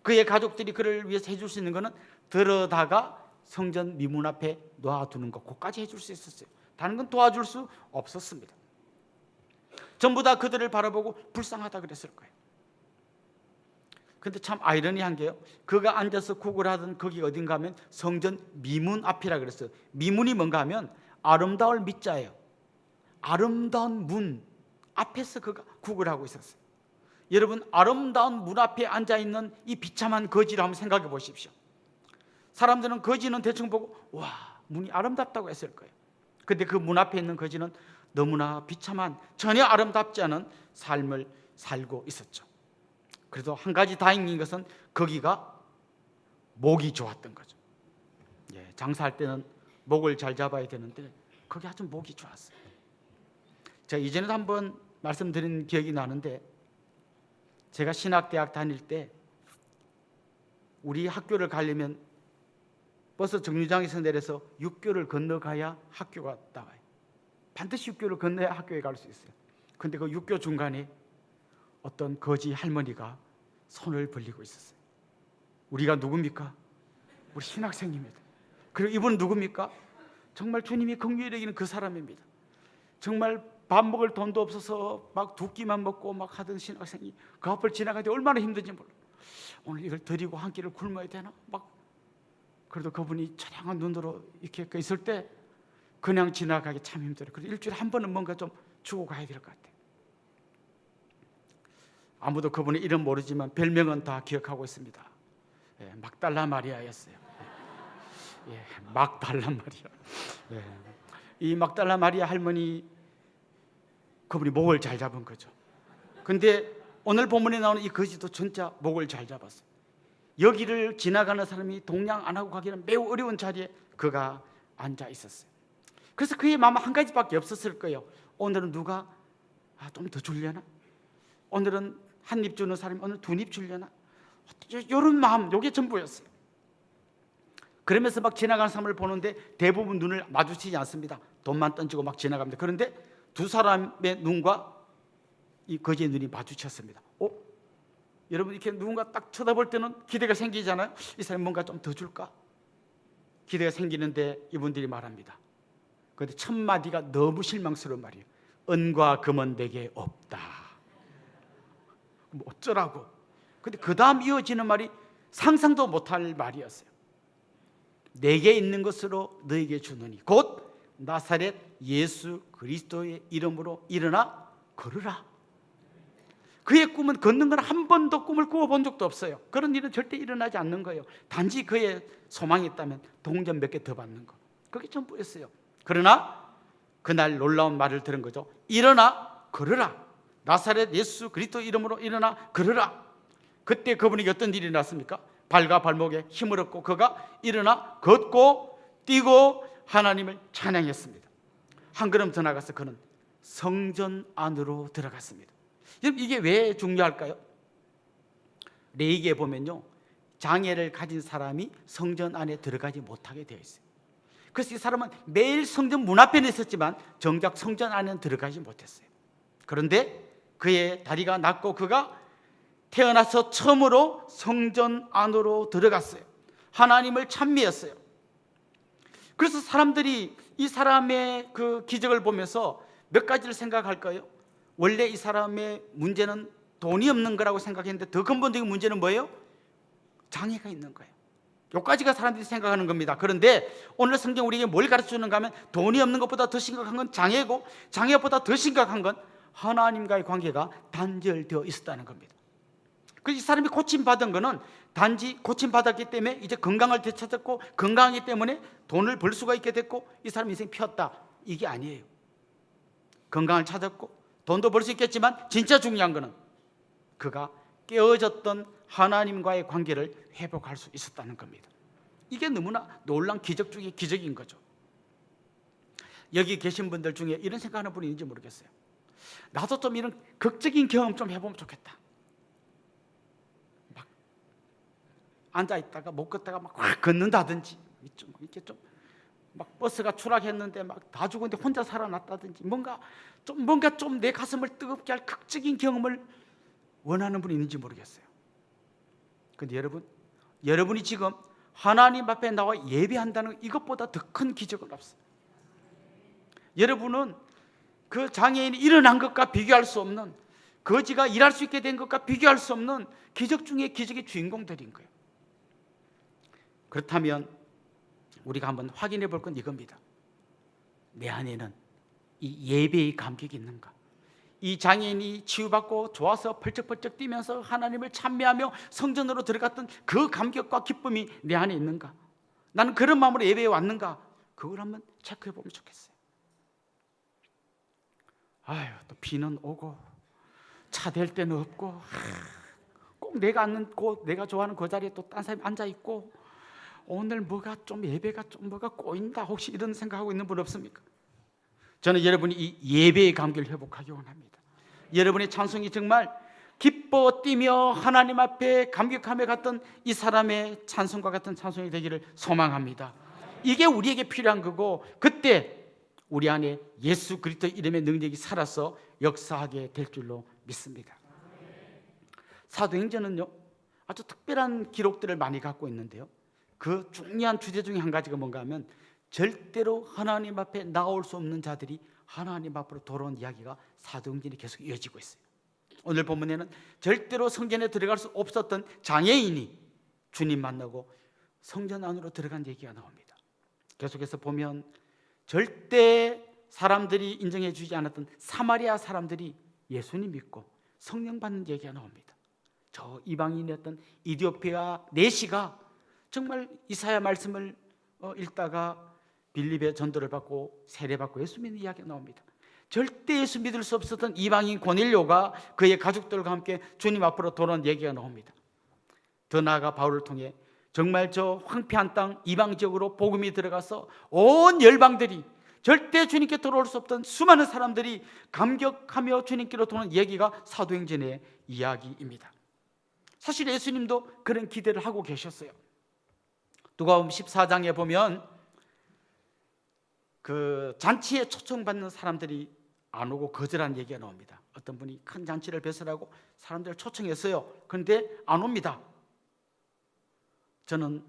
Speaker 3: 그의 가족들이 그를 위해서 해줄 수 있는 것은 들어다가 성전 미문 앞에 놓아두는 것, 그것까지 해줄 수 있었어요. 다른 건 도와줄 수 없었습니다. 전부 다 그들을 바라보고 불쌍하다 그랬을 거예요. 근데 참 아이러니한 게요, 그가 앉아서 구걸하던 거기 어딘가 하면 성전 미문 앞이라 그랬어요. 미문이 뭔가 하면 아름다울 미자예요. 아름다운 문 앞에서 그가 구걸하고 있었어요. 여러분, 아름다운 문 앞에 앉아있는 이 비참한 거지를 한번 생각해 보십시오. 사람들은 거지는 대충 보고 와, 문이 아름답다고 했을 거예요. 근데 그 문 앞에 있는 거지는 너무나 비참한, 전혀 아름답지 않은 삶을 살고 있었죠. 그래도 한 가지 다행인 것은 거기가 목이 좋았던 거죠. 장사할 때는 목을 잘 잡아야 되는데 거기 아주 목이 좋았어요. 제가 이전에도 한번 말씀드린 기억이 나는데, 제가 신학대학 다닐 때 우리 학교를 가려면 버스 정류장에서 내려서 육교를 건너가야 학교가 나와요. 반드시 육교를 건너야 학교에 갈 수 있어요. 근데 그 육교 중간에 어떤 거지 할머니가 손을 벌리고 있었어요. 우리가 누굽니까? 우리 신학생입니다. 그리고 이분은 누굽니까? 정말 주님이 긍휼히 여기는 그 사람입니다. 정말 밥 먹을 돈도 없어서 막 두 끼만 먹고 막 하던 신학생이 그 앞을 지나가는데 얼마나 힘든지 몰라. 오늘 이걸 드리고 한 끼를 굶어야 되나? 막 그래도 그분이 처량한 눈으로 이렇게 있을 때 그냥 지나가기 참 힘들어요. 그래서 일주일에 한 번은 뭔가 좀 주고 가야 될 것 같아요. 아무도 그분의 이름 모르지만 별명은 다 기억하고 있습니다. 막달라 마리아였어요. 막달라 마리아. 이 막달라 마리아 할머니, 그분이 목을 잘 잡은 거죠. 근데 오늘 본문에 나오는 이 거지도 진짜 목을 잘 잡았어요. 여기를 지나가는 사람이 동냥 안 하고 가기는 매우 어려운 자리에 그가 앉아 있었어요. 그래서 그의 마음 한 가지밖에 없었을 거예요. 오늘은 누가 좀 더 주려나? 오늘은 한 입 주는 사람이 오늘 두 입 주려나? 이런 마음, 이게 전부였어요. 그러면서 막 지나가는 사람을 보는데 대부분 눈을 마주치지 않습니다. 돈만 던지고 막 지나갑니다. 그런데 두 사람의 눈과 이 거지의 눈이 마주쳤습니다. 여러분, 이렇게 누군가 딱 쳐다볼 때는 기대가 생기잖아요. 이 사람이 뭔가 좀 더 줄까? 기대가 생기는데 이분들이 말합니다. 그런데 첫 마디가 너무 실망스러운 말이에요. 은과 금은 내게 없다. 뭐 어쩌라고? 근데 그 다음 이어지는 말이 상상도 못할 말이었어요. 내게 있는 것으로 너에게 주노니 곧 나사렛 예수 그리스도의 이름으로 일어나 걸으라. 그의 꿈은 걷는 건 한 번도 꿈을 꾸어본 적도 없어요. 그런 일은 절대 일어나지 않는 거예요. 단지 그의 소망이 있다면 동전 몇 개 더 받는 거, 그게 전부였어요. 그러나 그날 놀라운 말을 들은 거죠. 일어나 걸으라. 나사렛 예수 그리스도 이름으로 일어나 걸으라. 그때 그분에게 어떤 일이 났습니까? 발과 발목에 힘을 얻고 그가 일어나 걷고 뛰고 하나님을 찬양했습니다. 한 걸음 더 나가서 그는 성전 안으로 들어갔습니다. 여러분, 이게 왜 중요할까요? 레위기에 보면요, 장애를 가진 사람이 성전 안에 들어가지 못하게 되어 있어요. 그래서 이 사람은 매일 성전 문 앞에는 있었지만 정작 성전 안에는 들어가지 못했어요. 그런데 그의 다리가 낫고 그가 태어나서 처음으로 성전 안으로 들어갔어요. 하나님을 찬미했어요. 그래서 사람들이 이 사람의 그 기적을 보면서 몇 가지를 생각할까요? 원래 이 사람의 문제는 돈이 없는 거라고 생각했는데 더 근본적인 문제는 뭐예요? 장애가 있는 거예요. 여기까지가 사람들이 생각하는 겁니다. 그런데 오늘 성경 우리에게 뭘 가르쳐주는가 하면 받는 없는 것보다 더 심각한 건 장애고 장애보다 더 심각한 건 하나님과의 관계가 단절되어 있었다는 겁니다. 그래서 이 사람이 고침받은 거는 단지 고침받았기 때문에 이제 건강을 되찾았고 건강하기 때문에 돈을 벌 수가 있게 됐고 이 사람 인생이 폈다, 이게 아니에요. 건강을 찾았고 돈도 벌 수 있겠지만 진짜 중요한 거는 그가 깨어졌던 하나님과의 관계를 회복할 수 있었다는 겁니다. 이게 너무나 놀라운 기적 중에 기적인 거죠. 여기 계신 분들 중에 이런 생각하는 분이 있는지 모르겠어요. 나도 좀 이런 극적인 경험 좀 해보면 좋겠다. 막 앉아있다가 못 걷다가 막 확 걷는다든지, 이렇게 좀 막 버스가 추락했는데 막 다 죽었는데 혼자 살아났다든지, 뭔가 좀 내 가슴을 뜨겁게 할 극적인 경험을 원하는 분이 있는지 모르겠어요. 근데 여러분이 지금 하나님 앞에 나와 예배한다는 이것보다 더 큰 기적은 없어요. 여러분은 그 장애인이 일어난 것과 비교할 수 없는, 거지가 일할 수 있게 된 것과 비교할 수 없는 기적 중에 기적의 주인공들인 거예요. 그렇다면 우리가 한번 확인해 볼 건 이겁니다. 내 안에는 이 예배의 감격이 있는가? 이 장애인이 치유받고 좋아서 펄쩍펄쩍 뛰면서 하나님을 찬미하며 성전으로 들어갔던 그 감격과 기쁨이 내 안에 있는가? 나는 그런 마음으로 예배에 왔는가? 그걸 한번 체크해 보면 좋겠어요. 아유, 또 비는 오고 차 댈 데는 없고 꼭 내가 앉는 곳, 내가 좋아하는 그 자리에 또 딴 사람이 앉아 있고, 오늘 뭐가 좀 예배가 좀 뭐가 꼬인다, 혹시 이런 생각하고 있는 분 없습니까? 저는 여러분이 이 예배의 감격을 회복하기 원합니다. 여러분의 찬송이 정말 기뻐 뛰며 하나님 앞에 감격하며 갔던 이 사람의 찬송과 같은 찬송이 되기를 소망합니다. 이게 우리에게 필요한 거고, 그때 우리 안에 예수 그리스도 이름의 능력이 살아서 역사하게 될 줄로 믿습니다. 사도행전은요, 아주 특별한 기록들을 많이 갖고 있는데요, 그 중요한 주제 중에 한 가지가 뭔가 하면 절대로 하나님 앞에 나올 수 없는 자들이 하나님 앞으로 돌아온 이야기가 사도행전이 계속 이어지고 있어요. 오늘 본문에는 절대로 성전에 들어갈 수 없었던 장애인이 주님 만나고 성전 안으로 들어간 얘기가 나옵니다. 계속해서 보면 절대 사람들이 인정해 주지 않았던 사마리아 사람들이 예수님 믿고 성령 받는 얘기가 나옵니다. 저 이방인이었던 이디오피아 내시가 정말 이사야 말씀을 읽다가 빌립의 전도를 받고 세례받고 예수 믿는 이야기가 나옵니다. 절대 예수 믿을 수 없었던 이방인 고넬료가 그의 가족들과 함께 주님 앞으로 돌아온 얘기가 나옵니다. 더 나아가 바울을 통해 정말 저 황폐한 땅 이방 지역으로 복음이 들어가서 온 열방들이, 절대 주님께 돌아올 수 없던 수많은 사람들이 감격하며 주님께로 도는 얘기가 사도행전의 이야기입니다. 사실 예수님도 그런 기대를 하고 계셨어요. 누가복음 14장에 보면 그 잔치에 초청받는 사람들이 안 오고 거절한 얘기가 나옵니다. 어떤 분이 큰 잔치를 배설하고 사람들을 초청했어요. 그런데 안 옵니다. 저는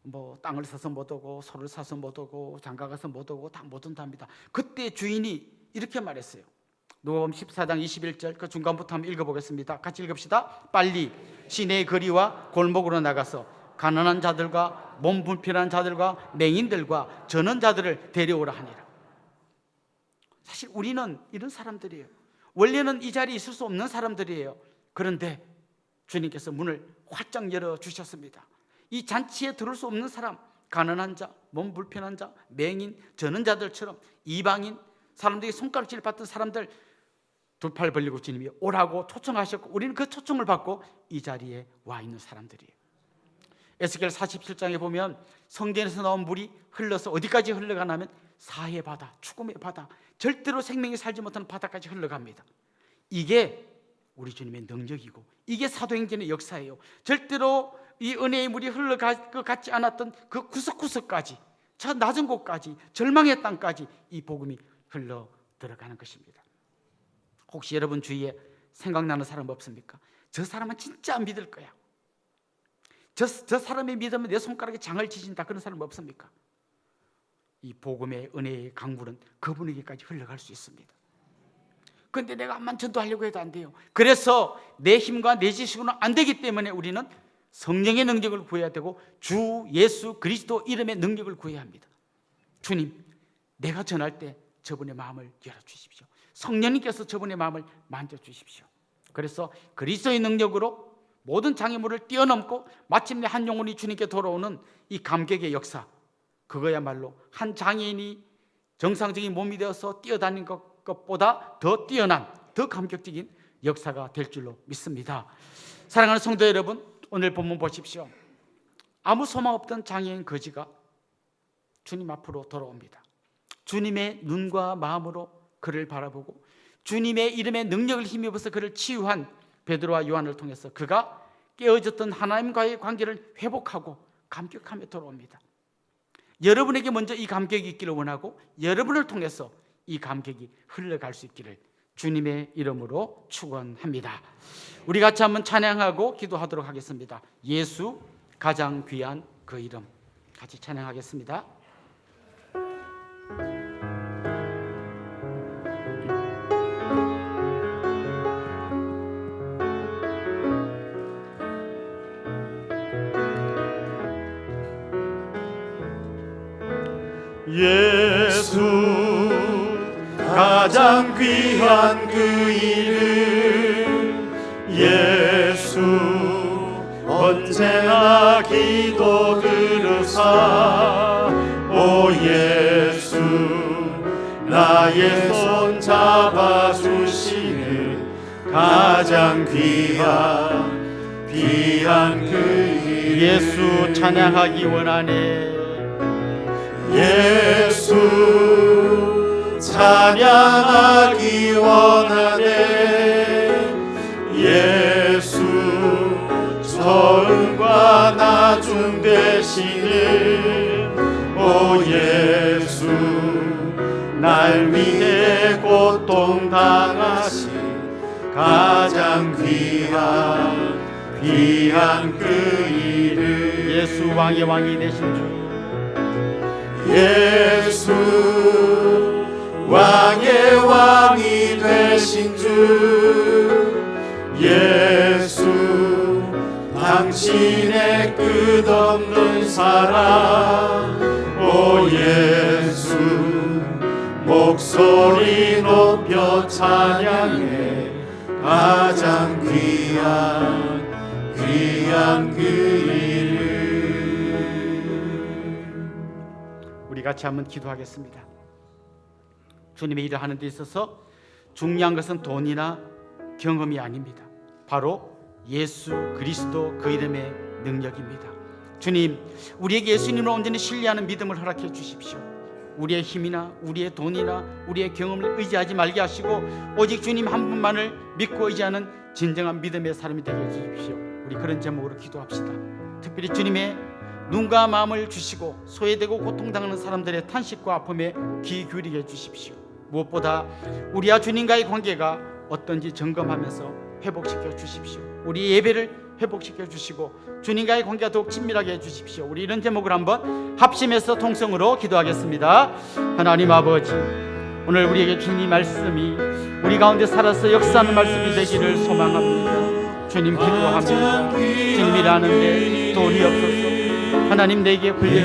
Speaker 3: 뭐 땅을 사서 못 오고 소를 사서 못 오고 장가 가서 못 오고 다 못 온답니다. 그때 주인이 이렇게 말했어요. 누가복음 14장 21절 그 중간부터 한번 읽어보겠습니다. 같이 읽읍시다. 빨리 시내의 거리와 골목으로 나가서 가난한 자들과 몸 불편한 자들과 맹인들과 전원자들을 데려오라 하니라. 사실 우리는 이런 사람들이에요. 원래는 이 자리에 있을 수 없는 사람들이에요. 그런데 주님께서 문을 활짝 열어주셨습니다. 이 잔치에 들을 수 없는 사람, 가난한 자, 몸 불편한 자, 맹인, 전원자들처럼 이방인, 사람들이 손가락질 받던 사람들 두 팔 벌리고 주님이 오라고 초청하셨고, 우리는 그 초청을 받고 이 자리에 와 있는 사람들이에요. 에스겔 47장에 보면 성전에서 나온 물이 흘러서 어디까지 흘러가냐면 사해 바다, 죽음의 바다, 절대로 생명이 살지 못하는 바다까지 흘러갑니다. 이게 우리 주님의 능력이고 이게 사도행전의 역사예요. 절대로 이 은혜의 물이 흘러갈 것 같지 않았던 그 구석구석까지, 저 낮은 곳까지, 절망의 땅까지 이 복음이 흘러 들어가는 것입니다. 혹시 여러분 주위에 생각나는 사람 없습니까? 저 사람은 진짜 안 믿을 거야, 저 사람의 믿으면 내 손가락에 장을 지진다, 그런 사람 없습니까? 이 복음의 은혜의 강물은 그분에게까지 흘러갈 수 있습니다. 그런데 내가 암만 전도하려고 해도 안 돼요. 그래서 내 힘과 내 지식으로는 안 되기 때문에 우리는 성령의 능력을 구해야 되고 주 예수 그리스도 이름의 능력을 구해야 합니다. 주님, 내가 전할 때 저분의 마음을 열어주십시오. 성령님께서 저분의 마음을 만져주십시오. 그래서 그리스도의 능력으로 모든 장애물을 뛰어넘고 마침내 한 영혼이 주님께 돌아오는 이 감격의 역사, 그거야말로 한 장애인이 정상적인 몸이 되어서 뛰어다니는 것보다 더 뛰어난, 더 감격적인 역사가 될 줄로 믿습니다. 사랑하는 성도 여러분, 오늘 본문 보십시오. 아무 소망 없던 장애인 거지가 주님 앞으로 돌아옵니다. 주님의 눈과 마음으로 그를 바라보고 주님의 이름의 능력을 힘입어서 그를 치유한 베드로와 요한을 통해서 그가 깨어졌던 하나님과의 관계를 회복하고 감격하며 돌아옵니다. 여러분에게 먼저 이 감격이 있기를 원하고 여러분을 통해서 이 감격이 흘러갈 수 있기를 주님의 이름으로 축원합니다. 우리 같이 한번 찬양하고 기도하도록 하겠습니다. 예수 가장 귀한 그 이름, 같이 찬양하겠습니다.
Speaker 1: 예수 가장 귀한 그 이름, 예수 언제나 기도 들으사, 오 예수 나의 손 잡아주시는 가장 귀한 그 이름.
Speaker 3: 예수 찬양하기 원하네.
Speaker 1: 예수 찬양하기 원하네. 예수 처음과 나중 되시는 오 예수 날 위해 고통당하신 가장 귀한 그 이름.
Speaker 3: 예수 왕의 왕이 되신 주,
Speaker 1: 예수 왕의 왕이 되신 주, 예수 당신의 끝없는 사랑, 오 예수 목소리 높여 찬양해 가장 귀한 그 이름.
Speaker 3: 우리 같이 한번 기도하겠습니다. 주님의 일을 하는 데 있어서 중요한 것은 돈이나 경험이 아닙니다. 바로 예수 그리스도 그 이름의 능력입니다. 주님, 우리에게 예수님을 온전히 신뢰하는 믿음을 허락해 주십시오. 우리의 힘이나 우리의 돈이나 우리의 경험을 의지하지 말게 하시고 오직 주님 한 분만을 믿고 의지하는 진정한 믿음의 사람이 되게 해주십시오. 우리 그런 제목으로 기도합시다. 특별히 주님의 눈과 마음을 주시고 소외되고 고통당하는 사람들의 탄식과 아픔에 귀 기울이게 해주십시오. 무엇보다 우리와 주님과의 관계가 어떤지 점검하면서 회복시켜 주십시오. 우리 예배를 회복시켜 주시고 주님과의 관계가 더욱 친밀하게 해주십시오. 우리 이런 제목을 한번 합심해서 통성으로 기도하겠습니다. 하나님 아버지, 오늘 우리에게 주신 이 말씀이 우리 가운데 살아서 역사하는 말씀이 되기를 소망합니다. 주님 기도합니다. 주님이라는데 돈이 없었어. 하나님 내게 권력이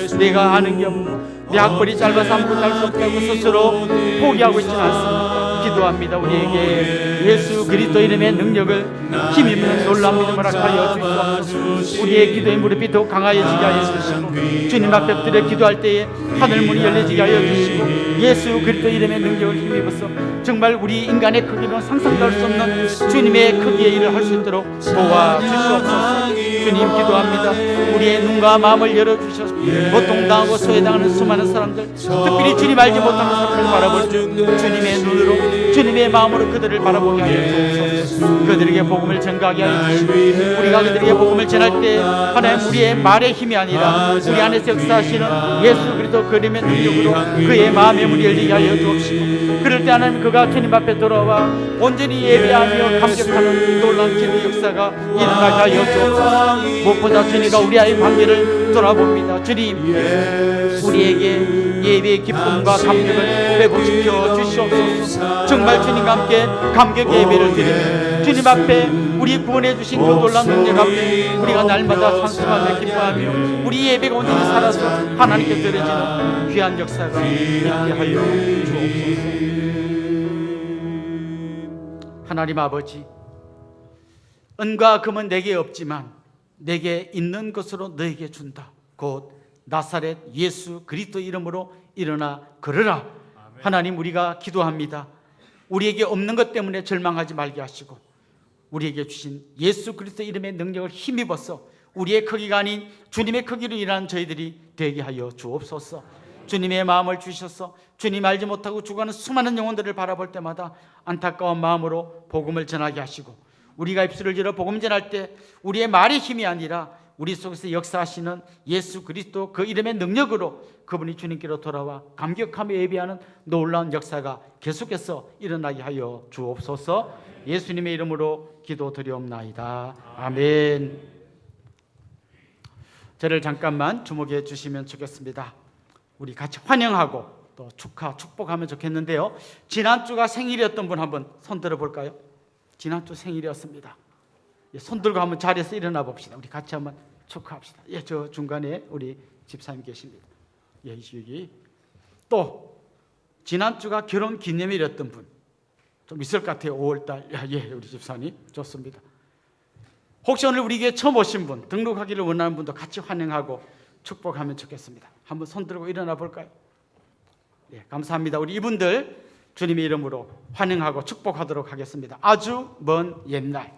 Speaker 3: 없고 내가 아는 게 없고 내 학벌이 짧아서 아무것도 할 수 없다고 스스로 포기하고 있지는 않습니다. 기도합니다. 우리에게 예수 그리스도 이름의 능력을 힘입는 놀라운 믿음을 하여 주시옵소서. 우리의 기도의 무릎이 더욱 강하여지게 하여 주시고 주님 앞에 엎드려 기도할 때에 하늘 문이 열려지게 하여 주시고 예수 그리스도 이름의 능력을 힘입어서 정말 우리 인간의 크기로는 상상도 할 수 없는 주님의 크기의 일을 할 수 있도록 도와주시옵소서. 주님 기도합니다. 우리의 눈과 마음을 열어주셔서 고통당하고 소외당하는 수많은 사람들, 특별히 주님 알지 못하는 사람을 바라볼 주님의 눈으로 주님의 마음으로 그들을 바라보게 하여 주옵소서. 그들에게 복음을 전가하게 하여 주시고 우리가 그들에게 복음을 전할 때 하나님 우리의 말의 힘이 아니라 우리 안에서 역사하시는 예수 그리스도 그 이름의 능력으로 그의 마음의 문이 열리게 하여 주옵시고 그럴 때 하나님 그가 주님 앞에 돌아와 온전히 예배하며 감격하는 놀라운 기도의 역사가 일어나게 하여 주옵소서. 무엇보다 주님과 우리와의 관계를 돌아봅니다. 주님 우리에게 예배의 기쁨과 감격을 회복시켜 주시옵소서. 정말 주님과 함께 감격 예배를 드리며 주님 앞에 우리 구원해 주신 그 놀라운 능력 앞에 우리가 날마다 찬송하며 기뻐하며 우리 예배가 온전히 살아서 하나님께 드려지는 귀한 역사가 있게 하여 주옵소서. 하나님 아버지, 은과 금은 내게 없지만 내게 있는 것으로 너에게 준다. 곧 나사렛 예수 그리스도 이름으로 일어나 걸으라. 하나님 우리가 기도합니다. 우리에게 없는 것 때문에 절망하지 말게 하시고 우리에게 주신 예수 그리스도 이름의 능력을 힘입어서 우리의 크기가 아닌 주님의 크기로 일하는 저희들이 되게 하여 주옵소서. 주님의 마음을 주셔서 주님 알지 못하고 죽어가는 수많은 영혼들을 바라볼 때마다 안타까운 마음으로 복음을 전하게 하시고 우리가 입술을 열어 복음 전할 때 우리의 말의 힘이 아니라 우리 속에서 역사하시는 예수 그리스도 그 이름의 능력으로 그분이 주님께로 돌아와 감격하며 예배하는 놀라운 역사가 계속해서 일어나게 하여 주옵소서. 예수님의 이름으로 기도드리옵나이다. 아멘. 저를 잠깐만 주목해 주시면 좋겠습니다. 우리 같이 환영하고 또 축복하면 좋겠는데요. 지난주가 생일이었던 분 한번 손 들어볼까요? 지난주 생일이었습니다. 손 들고 한번 자리에서 일어나 봅시다. 우리 같이 한번 축하합시다. 예, 저 중간에 우리 집사님 계십니다. 예, 여기 또 지난주가 결혼 기념일이었던 분 좀 있을 것 같아요. 5월달. 예, 우리 집사님 좋습니다. 혹시 오늘 우리 교회 처음 오신 분, 등록하기를 원하는 분도 같이 환영하고 축복하면 좋겠습니다. 한번 손 들고 일어나 볼까요? 예, 감사합니다. 우리 이분들 주님의 이름으로 환영하고 축복하도록 하겠습니다. 아주 먼 옛날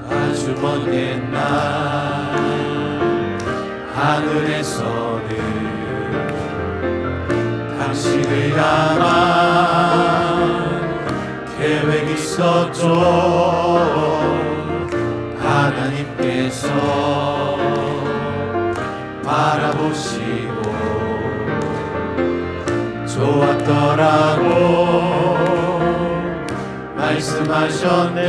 Speaker 1: 아주 먼 옛날 하늘에서는 당신을 향한 계획이 있었죠. 하나님께서 바라보시고 좋았더라고 말씀하셨네.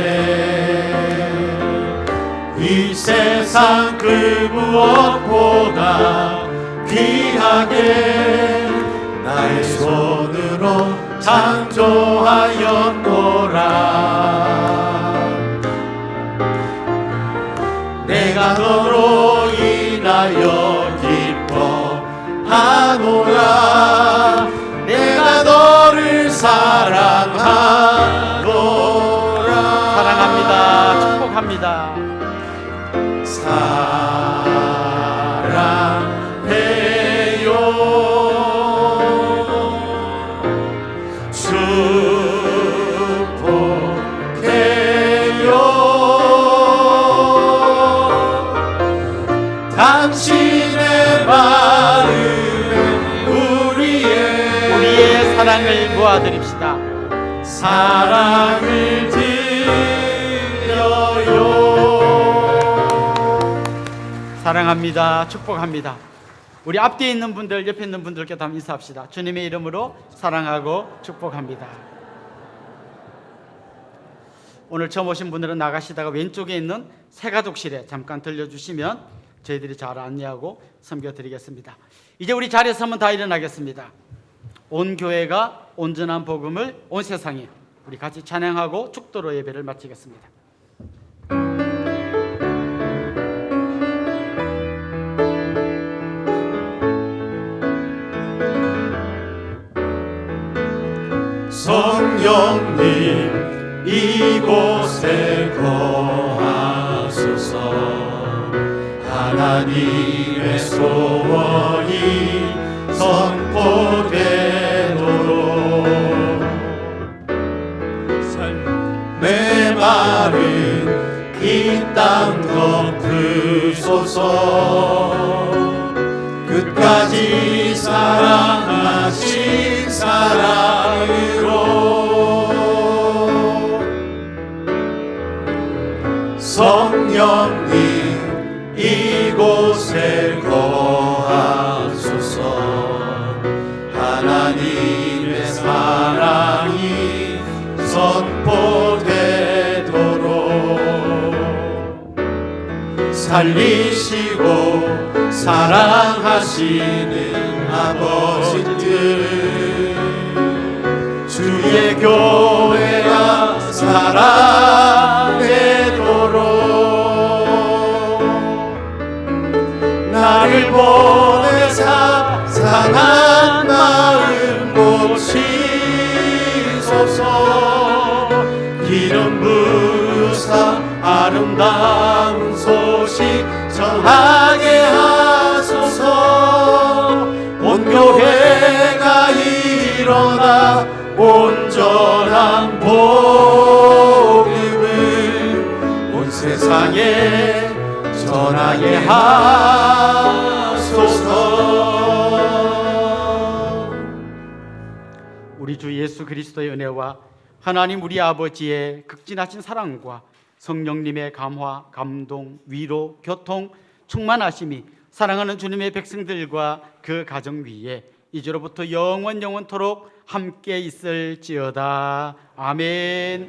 Speaker 1: 이 세상 그 무엇보다 귀하게 나의 손으로 창조하였노라. 내가 너로 인하여 기뻐하노라. 내가 너를 사랑하노라.
Speaker 3: 사랑합니다. 축복합니다.
Speaker 1: 사랑해요. 축복해요. 당신의 마음에 우리의
Speaker 3: 사랑을 모아드립시다.
Speaker 1: 사랑을 드려요.
Speaker 3: 사랑합니다. 축복합니다. 우리 앞뒤에 있는 분들, 옆에 있는 분들께 다 인사합시다. 주님의 이름으로 사랑하고 축복합니다. 오늘 처음 오신 분들은 나가시다가 왼쪽에 있는 새가족실에 잠깐 들려주시면 저희들이 잘 안내하고 섬겨드리겠습니다. 이제 우리 자리에서 한번 다 일어나겠습니다. 온 교회가 온전한 복음을 온 세상에, 우리 같이 찬양하고 축도로 예배를 마치겠습니다.
Speaker 1: 성령님 이곳에 거하소서. 하나님의 소원이 선포되도록 메마른 이 땅 덮으소서. 끝까지 사랑하신 사랑으로 성령님 이곳에 거하소서. 하나님의 사랑이 선포되도록 살리시고 사랑하시는 아버지들, 주의 교회가 살아내도록 나를 보내사 상한 마음 고치소서. 기름 부으사 아름다운 소식 전하게 하소서. 온 교회가 일어나 온전한 복음을 온 세상에 전하게 하소서.
Speaker 3: 우리 주 예수 그리스도의 은혜와 하나님 우리 아버지의 극진하신 사랑과 성령님의 감화, 감동, 위로, 교통, 충만하심이 사랑하는 주님의 백성들과 그 가정 위에 이제로부터 영원토록 함께 있을지어다. 아멘.